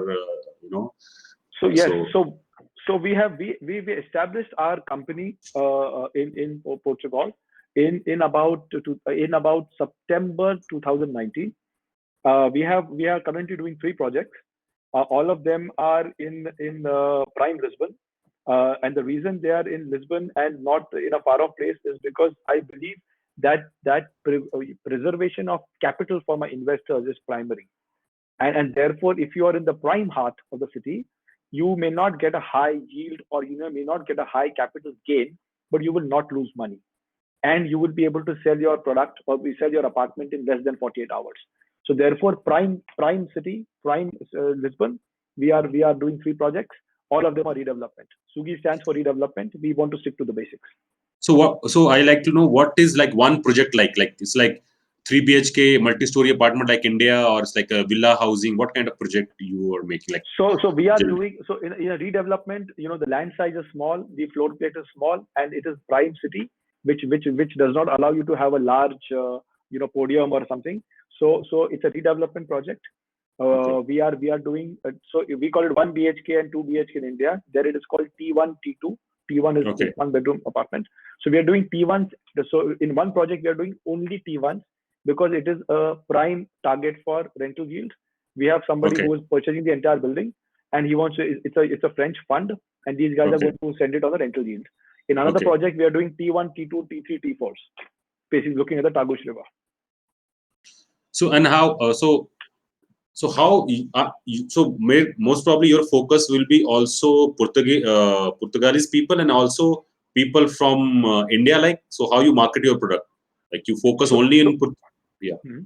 So yes, so we established our company in Portugal in about September 2019. We are currently doing 3 projects. All of them are in prime Lisbon. And the reason they are in Lisbon and not in a far off place is because I believe that preservation of capital for my investors is primary. And therefore, if you are in the prime heart of the city, you may not get a high yield, or may not get a high capital gain, but you will not lose money. And you will be able to sell your product or sell your apartment in less than 48 hours. So therefore, prime city, prime Lisbon, we are doing 3 projects. All of them are redevelopment. Sugee stands for redevelopment. We want to stick to the basics. So what? So I like to know what is like one project like. Like it's like 3 BHK multi-story apartment like India, or it's like a villa housing. What kind of project you are making? Like So we are generally? doing, so in a redevelopment, the land size is small, the floor plate is small, and it is prime city, which does not allow you to have a large podium or something. So it's a redevelopment project. Okay. We are doing, so we call it 1 BHK and 2 BHK in India. There it is called T1, T2. T1 is Okay. 1 bedroom apartment. So we are doing T1s. So in one project we are doing only T1s because it is a prime target for rental yield. We have somebody Okay. who is purchasing the entire building, and he wants to. It's a French fund, and these guys are Okay. going to send it on the rental yield. In another Okay. project, we are doing T1, T2, T3, T4s, basically looking at the Tagus River. So and how? So how? Most probably your focus will be also Portuguese people and also people from India. Like so, how you market your product? Like you focus So only so in yeah. mhm.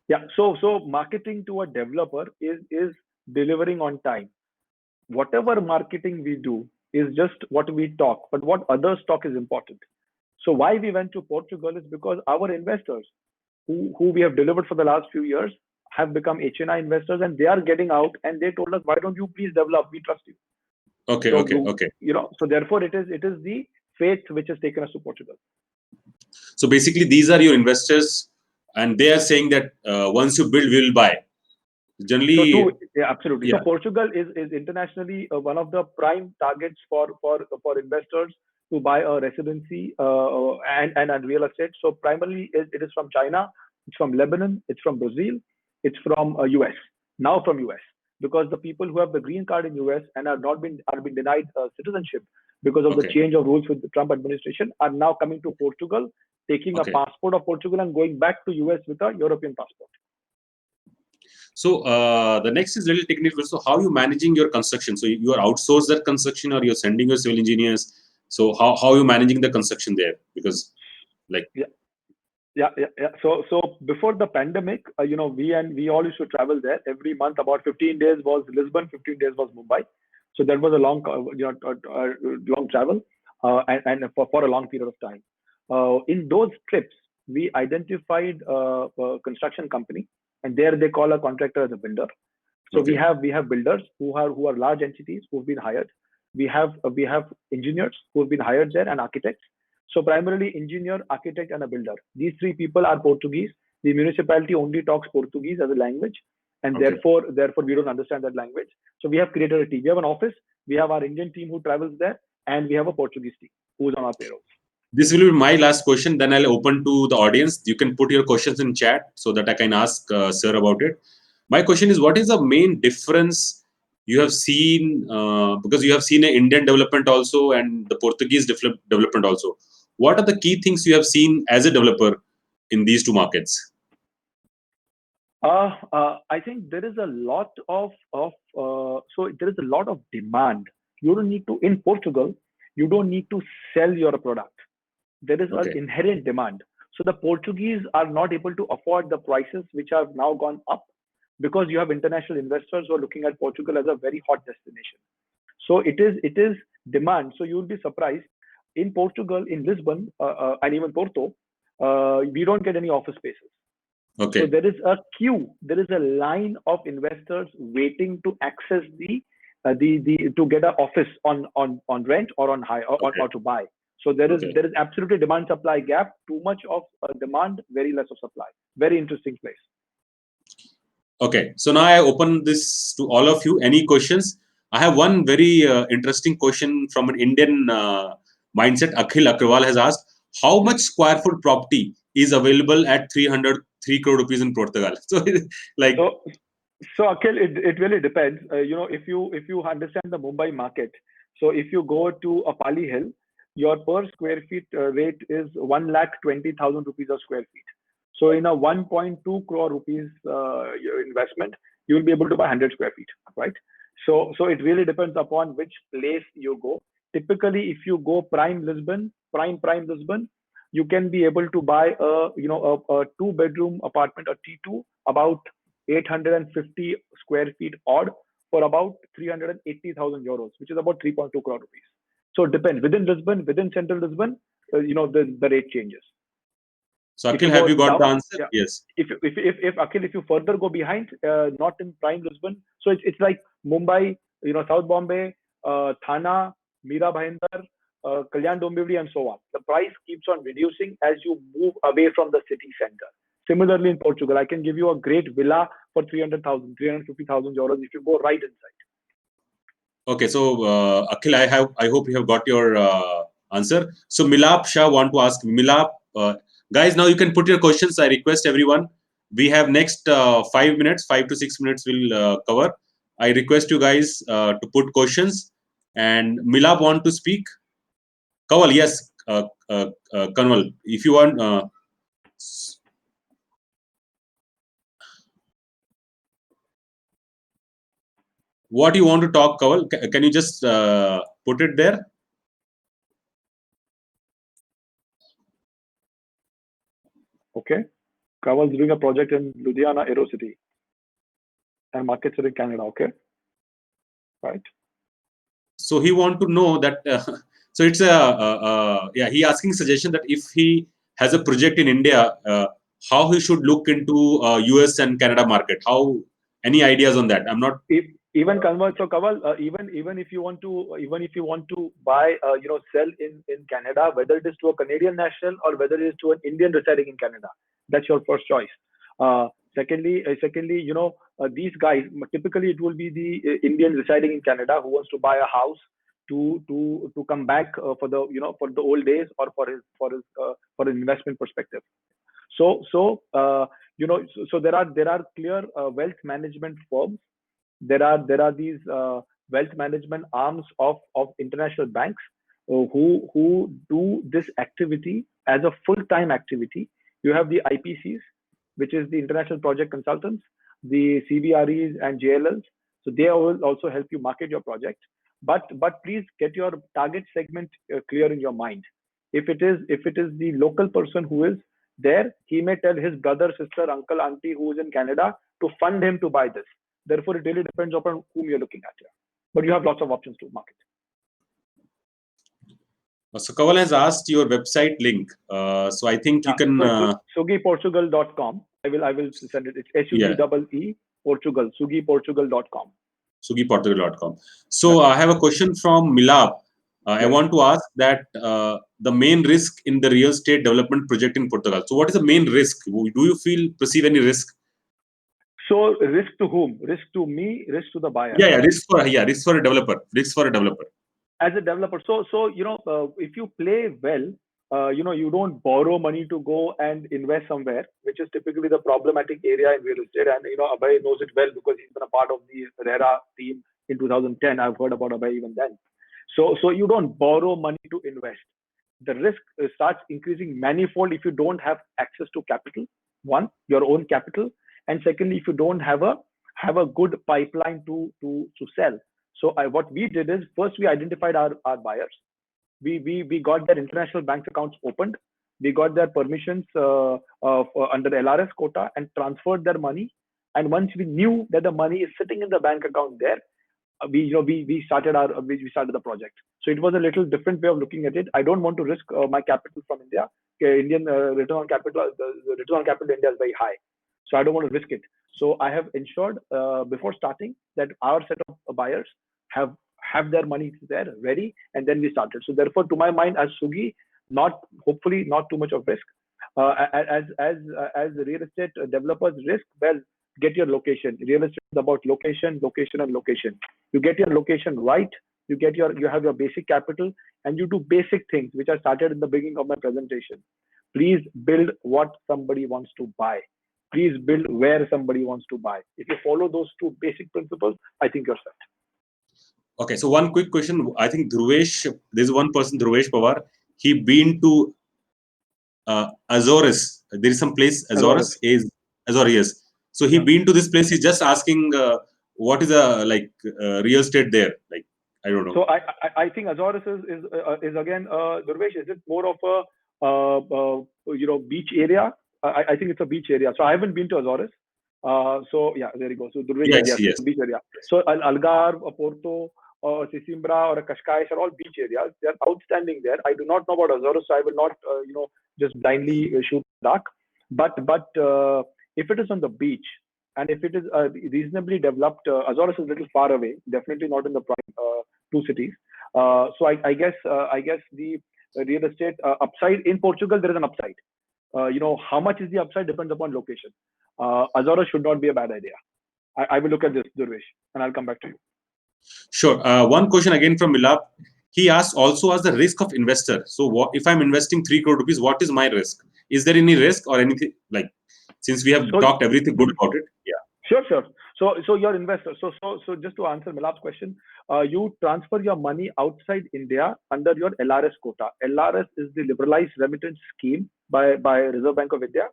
Yeah. So marketing to a developer is delivering on time. Whatever marketing we do is just what we talk, but what others talk is important. So why we went to Portugal is because our investors, who we have delivered for the last few years, have become HNI investors, and they are getting out, and they told us, why don't you please develop? We trust you. Okay. So Okay. Okay. so therefore it is the faith which has taken us to Portugal. So basically, these are your investors, and they are saying that once you build, we will buy. So Generally, yeah, absolutely. So yeah. Portugal is internationally one of the prime targets for investors to buy a residency and real estate. So primarily it is from China, it's from Lebanon, it's from Brazil, it's from US. Now from US, because the people who have the green card in US and are been denied citizenship because of the Okay. change of rules with the Trump administration are now coming to Portugal, taking a Okay. passport of Portugal and going back to US with a European passport. So the next is little technical. So how you managing your construction? So you are outsource that construction, or you're sending your civil engineers? So how you managing the construction there? Because like Yeah. Yeah. So before the pandemic, we all used to travel there every month. About 15 days was Lisbon, 15 days was Mumbai. So that was a long, long travel, and for a long period of time. In those trips, we identified a construction company, and there they call a contractor as a builder. So we okay, have builders who are large entities who've been hired. We have engineers who've been hired there, and architects. So primarily engineer, architect, and a builder. These 3 people are Portuguese. The municipality only talks Portuguese as a language, and okay. therefore we don't understand that language. So we have created a team. We have an office. We have our Indian team who travels there, and we have a Portuguese team who's on our payroll. This will be my last question. Then I'll open to the audience. You can put your questions in chat so that I can ask sir about it. My question is, what is the main difference you have seen? Because you have seen an Indian development also and the Portuguese development also. What are the key things you have seen as a developer in these two markets? I think there is a lot so there is a lot of demand. You don't need to in Portugal. You don't need to sell your product. There is an Okay, inherent demand. So the Portuguese are not able to afford the prices which have now gone up because you have international investors who are looking at Portugal as a very hot destination. So it is demand. So you will be surprised in Portugal, in Lisbon, and even Porto, we don't get any office spaces. So okay, there is a queue. There is a line of investors waiting to access the to get an office on rent or on hire okay, or to buy. So there is okay. there is absolutely demand supply gap. Too much of demand, very less of supply. Very interesting place. Okay, so now I open this to all of you. Any questions? I have one very interesting question from an Indian mindset. Akhil Agarwal has asked, how much square foot property is available at 303 crore rupees in Portugal? So, like, So so Akhil, it really depends. If you understand the Mumbai market, so if you go to a Pali Hill, your per square feet rate is 1,20,000 rupees a square feet. So in a 1.2 crore rupees your investment, you will be able to buy 100 square feet, right? So it really depends upon which place you go. Typically, if you go prime Lisbon, you can be able to buy a 2 bedroom apartment, a T2, about 850 square feet odd for about 380,000 euros, which is about 3.2 crore rupees. So it depends. Within Lisbon, within central Lisbon, the rate changes. So Akhil, have you got the answer? Yeah. Yes. If Akhil, if you further go behind, not in prime Lisbon, so it's like Mumbai, South Bombay, Thana, Mira Bhayandar, Kalyan Dombivli, and so on. The price keeps on reducing as you move away from the city center. Similarly, in Portugal, I can give you a great villa for 300,000, 350,000 euros if you go right inside. Okay, so Akhil, I hope you have got your answer. So Milap Shah want to ask Milap, guys. Now you can put your questions. I request everyone. We have next 5 minutes, 5 to 6 minutes. We'll cover. I request you guys to put questions. And Milap want to speak. Kaval, yes, Kanwal, if you want. What you want to talk, Kaval? Can you just put it there? Okay. Kaval's doing a project in Ludhiana, Aero City, and markets are in Canada. Okay. Right. So he want to know that. So it's yeah. He asking suggestion that if he has a project in India, how he should look into US and Canada market. How, any ideas on that? I'm not. Even convert. So Kaval, even if you want to buy, sell in Canada, whether it is to a Canadian national or whether it is to an Indian residing in Canada, that's your first choice. Secondly, these guys, typically it will be the Indian residing in Canada who wants to buy a house to come back for the old days or for his investment perspective. So there are clear wealth management firms. There are these wealth management arms of international banks who do this activity as a full-time activity. You have the IPCs, which is the International Project Consultants, the CBREs and JLLs. So they will also help you market your project. But please get your target segment clear in your mind. If it is the local person who is there, he may tell his brother, sister, uncle, auntie who is in Canada to fund him to buy this. Therefore, it really depends upon whom you're looking at here. But you have lots of options to market. So Kaval has asked your website link. So I think you can. SugeePortugal.com. I will send it. It's SUGEE Portugal. SugeePortugal.com. SugeePortugal.com. So I have a question from Milap. I want to ask that the main risk in the real estate development project in Portugal. So what is the main risk? Do you perceive any risk? So risk to whom? Risk to me, risk to the buyer. Yeah, risk for a developer. Risk for a developer. As a developer, so if you play well, you don't borrow money to go and invest somewhere, which is typically the problematic area in real estate. And Abhay knows it well because he's been a part of the RERA team in 2010. I've heard about Abhay even then. So you don't borrow money to invest. The risk starts increasing manifold if you don't have access to capital. One, your own capital, and secondly, if you don't have a good pipeline to sell. So what we did is first we identified our buyers. We got their international bank accounts opened. We got their permissions under LRS quota and transferred their money. And once we knew that the money is sitting in the bank account there, we started the project. So it was a little different way of looking at it. I don't want to risk my capital from India. Indian return on capital, the return on capital in India is very high. So I don't want to risk it. So I have ensured before starting that our set of buyers have their money there ready, and then we started. So therefore, to my mind, as Sugee, hopefully not too much of risk. As real estate developers, risk, well, get your location. Real estate is about location, and location. You get your location right. You have your basic capital, and you do basic things, which I started in the beginning of my presentation. Please build what somebody wants to buy. Please build where somebody wants to buy. If you follow those two basic principles, I think you're set. Okay, so one quick question. I think Dhruvesh, there's one person, Dhruvesh Pawar. He been to Azores. There is some place, Azores. Azores. So he been to this place. He's just asking what is real estate there? Like, I don't know. So I think Azores is again, Dhruvesh, is it more of a beach area? I think it's a beach area. So I haven't been to Azores. So yeah, there you go. So Durvesh, Yes, yes, yes. beach area. So Algarve, Porto, or Sisimbra, or a Cascais are all beach areas. They are outstanding there. I do not know about Azores, so I will not, just blindly shoot dark. But if it is on the beach and if it is reasonably developed, Azores is a little far away. Definitely not in the prime two cities. So I guess the real estate upside in Portugal, there is an upside. How much is the upside depends upon location. Azora should not be a bad idea. I will look at this, Durvesh, and I'll come back to you. Sure. One question again from Milap. He asked also as the risk of investor. So what if I'm investing 3 crore rupees, what is my risk? Is there any risk or anything like, since we have So talked everything good about it? Yeah. sure. So your investor. So just to answer Milap's question, you transfer your money outside India under your LRS quota. LRS is the liberalized remittance scheme by Reserve Bank of India,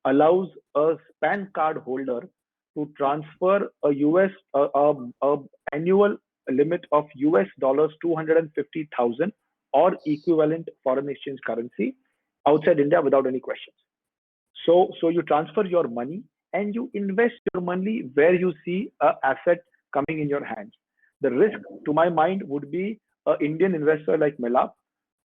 allows a PAN card holder to transfer a US annual limit of US dollars 250,000 or equivalent foreign exchange currency outside India without any questions. So you transfer your money and you invest your money where you see a asset coming in your hands. The risk, to my mind, would be an Indian investor like Melap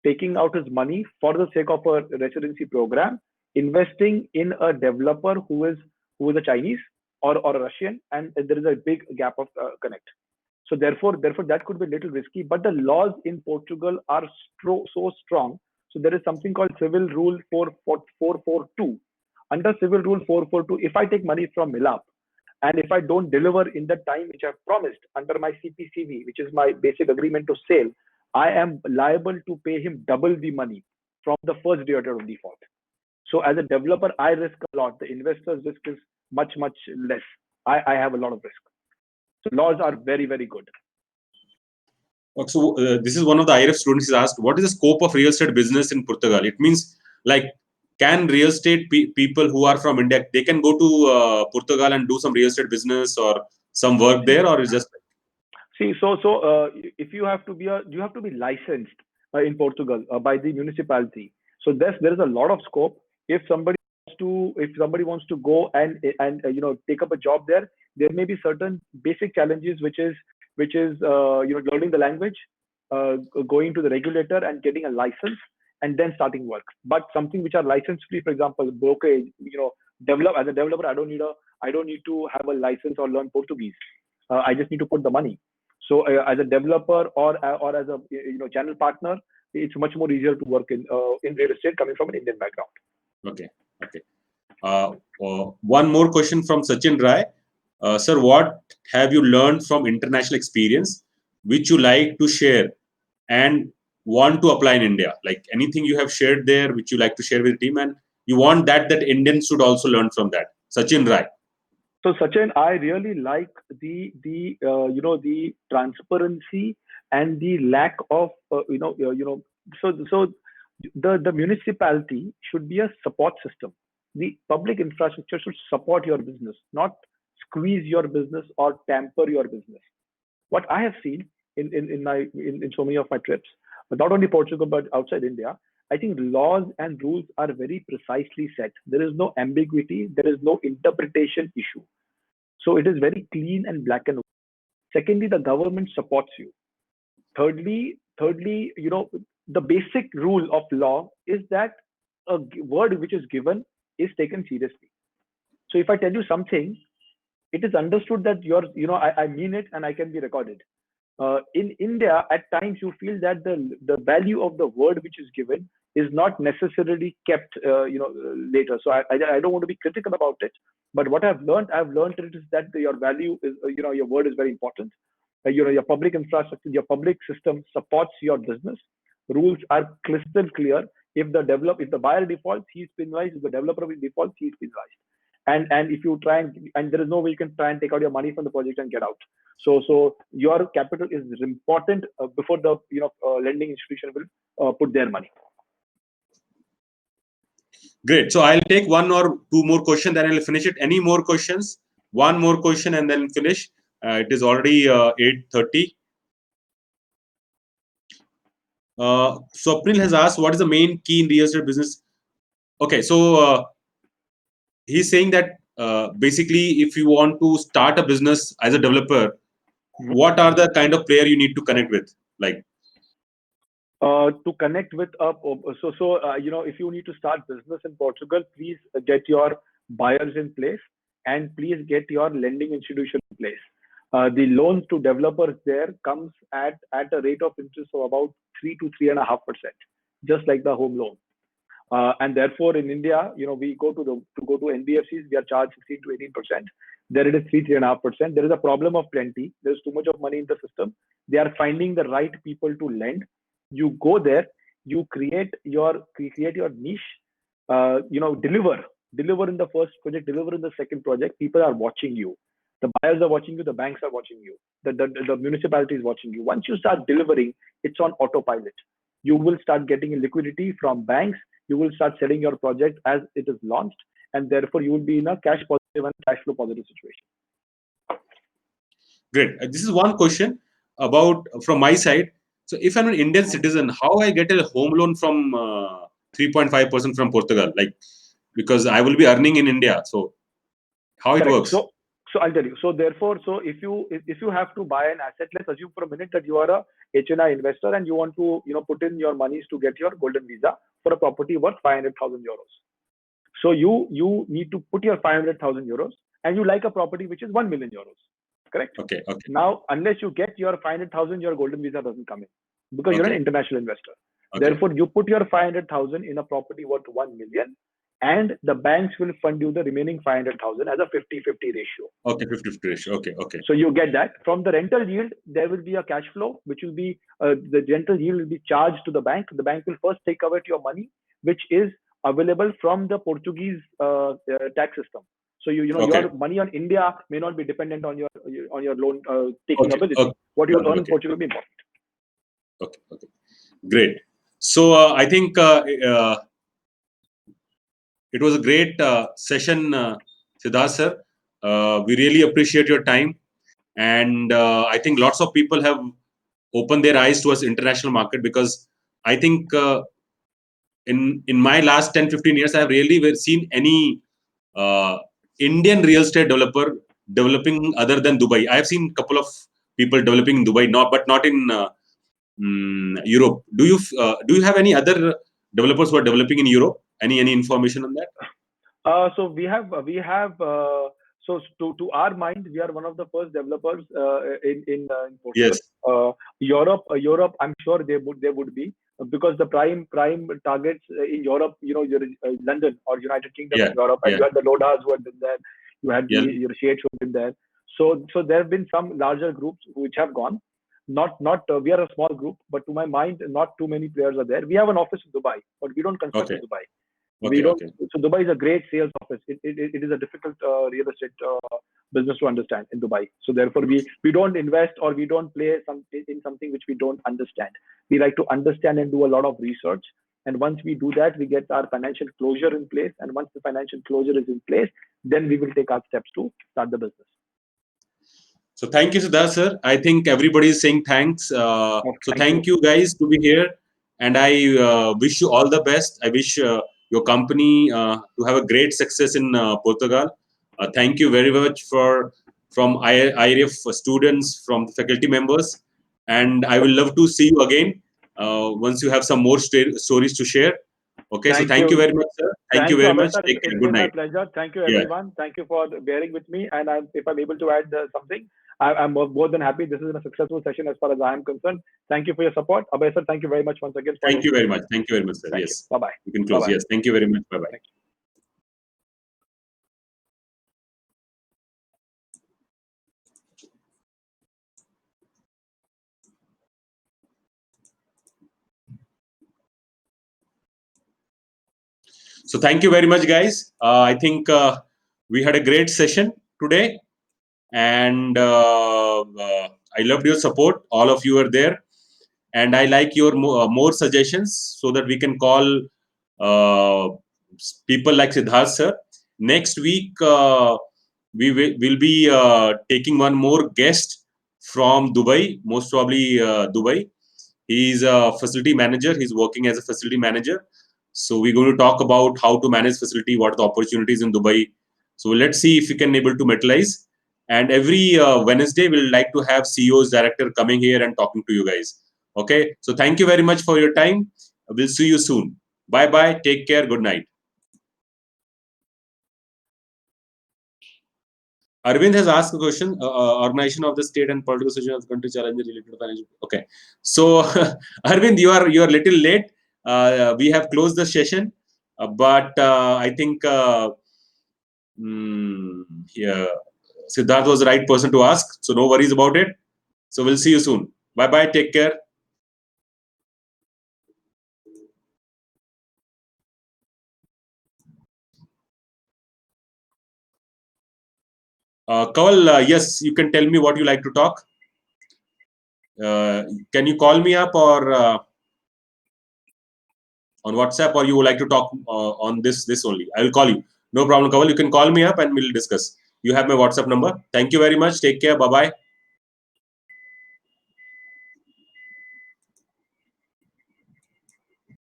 taking out his money for the sake of a residency program, investing in a developer who is a Chinese or a Russian, and there is a big gap of connect. So therefore, that could be a little risky. But the laws in Portugal are so strong. So there is something called Civil Rule 442. Under Civil Rule 442, if I take money from Milap and if I don't deliver in the time which I've promised under my CPCV, which is my basic agreement to sale, I am liable to pay him double the money from the first day of default. So as a developer, I risk a lot. The investor's risk is much less. I have a lot of risk. So laws are very, very good. So this is one of the IRF students is asked, what is the scope of real estate business in Portugal? It means like, can real estate people who are from India, they can go to Portugal and do some real estate business or some work there, or is just See, if you have to be licensed in Portugal by the municipality. So there is a lot of scope. If somebody wants to go and take up a job there may be certain basic challenges, which is learning the language, going to the regulator and getting a license, and then starting work. But something which are license free, for example, brokerage, develop as a developer, I don't need to have a license or learn Portuguese. I just need to put the money. So as a developer or as a channel partner, it's much more easier to work in real estate coming from an Indian background. okay? Okay. One more question from Sachin Rai. Sir, what have you learned from international experience which you like to share and want to apply in India? Like anything you have shared there which you like to share with the team and you want that Indians should also learn from that. Sachin Rai. So Sachin, I really like the transparency and the lack of so the municipality should be a support system. The public infrastructure should support your business, not squeeze your business or tamper your business. What I have seen in so many of my trips, but not only Portugal but outside India, I think laws and rules are very precisely set. There is no ambiguity. There is no interpretation issue. So it is very clean and black and white. Secondly, the government supports you. Thirdly, the basic rule of law is that a word which is given is taken seriously. So if I tell you something, it is understood that I mean it and I can be recorded. In India, at times you feel that the value of the word which is given is not necessarily kept, later. So I don't want to be critical about it, but what I've learned it is that your value is, your word is very important. Your public infrastructure, your public system supports your business. Rules are crystal clear. If the buyer defaults, he's penalized. If the developer defaults, he's penalized. And if you try and there is no way you can try and take out your money from the project and get out. So your capital is important before the lending institution will put their money. Great. So I'll take one or two more questions, then I'll finish it. Any more questions? One more question and then finish. It is already 8:30. Swapnil has asked, what is the main key in real estate business? Okay, so he's saying that basically, if you want to start a business as a developer, Mhm. what are the kind of player you need to connect with? Like, To connect with if you need to start business in Portugal, please get your buyers in place and please get your lending institution in place. The loans to developers there comes at a rate of interest of about 3 to 3.5%, just like the home loan. And therefore, in India, we go to NBFCs, we are charged 16 to 18%. There it is 3.5%. There is a problem of plenty. There's too much of money in the system. They are finding the right people to lend. You go there, you create your niche. Deliver in the first project, deliver in the second project. People are watching you. The buyers are watching you. The banks are watching you. The municipality is watching you. Once you start delivering, it's on autopilot. You will start getting liquidity from banks. You will start selling your project as it is launched, and therefore you will be in a cash positive and cash flow positive situation. great. This is one question about from my side. So, if I'm an Indian citizen, how I get a home loan from 3.5% from Portugal? Like, because I will be earning in India. So, how it Correct. works? So I'll tell you. So therefore, if you have to buy an asset, let's assume for a minute that you are a HNI investor and you want to put in your monies to get your golden visa for a property worth 500,000 euros. So you need to put your 500,000 euros and you like a property which is 1 million euros. Correct. Okay. Okay. Now, unless you get your 500,000, your golden visa doesn't come in because you're an Okay. international investor. Okay. Therefore, you put your 500,000 in a property worth 1 million, and the banks will fund you the remaining 500,000 as a 50-50 ratio. Okay. 50/50 ratio. Okay. Okay. So you get that. From the rental yield, there will be a cash flow, which will be the rental yield will be charged to the bank. The bank will first take away your money, which is available from the Portuguese tax system. So Okay. your money on India may not be dependent on your loan taking Okay. ability. Okay. What you earn in Okay. Portugal will be important. Okay. Okay. Great. So I think it was a great session, Siddharth sir. We really appreciate your time, and I think lots of people have opened their eyes towards international market, because I think in my last 10-15 years, I have really seen any uh, Indian real estate developer developing other than Dubai. I have seen a couple of people developing in Dubai, but not in Europe. Do you have any other developers who are developing in Europe? Any information on that? So to our mind, we are one of the first developers in Portugal. Yes. Europe, I'm sure they would be, because the prime targets in Europe, London or United Kingdom Yeah. and Europe, and Yeah. you had the Lodas who had been there, you had Yeah. your Sheikhs who had been there. So there have been some larger groups which have gone. Not we are a small group, but to my mind, not too many players are there. We have an office in Dubai, but we don't construct Okay. in Dubai. We Okay. don't. Okay. So Dubai is a great sales office. It is a difficult real estate business to understand in Dubai. So therefore, we don't invest or we don't play in something which we don't understand. We like to understand and do a lot of research. And once we do that, we get our financial closure in place. And once the financial closure is in place, then we will take our steps to start the business. So thank you, Siddharth sir. I think everybody is saying thanks. So thank you guys to be here, and I wish you all the best. I wish your company to have a great success in Portugal. Thank you very much from IRF students, from the faculty members, and I will love to see you again once you have some more stories to share. Okay, so Thank thank you you. very much, sir. Thank you Thank you, very Abhay much. sir. Take care. It's Good been my night. pleasure. Thank you, Yeah. everyone. Thank you for bearing with me. And if I'm able to add something, I'm more than happy. This is a successful session as far as I am concerned. Thank you for your support. Abhay sir, thank you very much once again for Thank your you very support. much. Thank you very much, sir. Thank you. Yes. Bye-bye. You can close. Bye-bye. Yes. Thank you very much. Bye bye. Thank you. So thank you very much, guys. I think we had a great session today, and I loved your support. All of you are there, and I like your more suggestions so that we can call uh, people like Siddharth sir. Next week, will be taking one more guest from Dubai, most probably Dubai. He's a facility manager. He's working as a facility manager. So we're going to talk about how to manage facility, what are the opportunities in Dubai, So let's see if we can able to materialize. And every Wednesday, we'll like to have CEOs, director coming here and talking to you guys. Okay. So thank you very much for your time. We'll see you soon. Bye bye. Take care. Good night. Arvind has asked a question. Organization of the state and political situation of the country challenge related to financial. Okay. So Arvind, you are little late. We have closed the session, but I think yeah, Siddharth was the right person to ask. So no worries about it. So we'll see you soon. Bye bye. Take care. Kaval, yes, you can tell me what you like to talk. Can you call me up or on WhatsApp, or you would like to talk on this only? I will call you. No problem, Kaval. You can call me up and we'll discuss. You have my WhatsApp number. Thank you very much. Take care. Bye bye.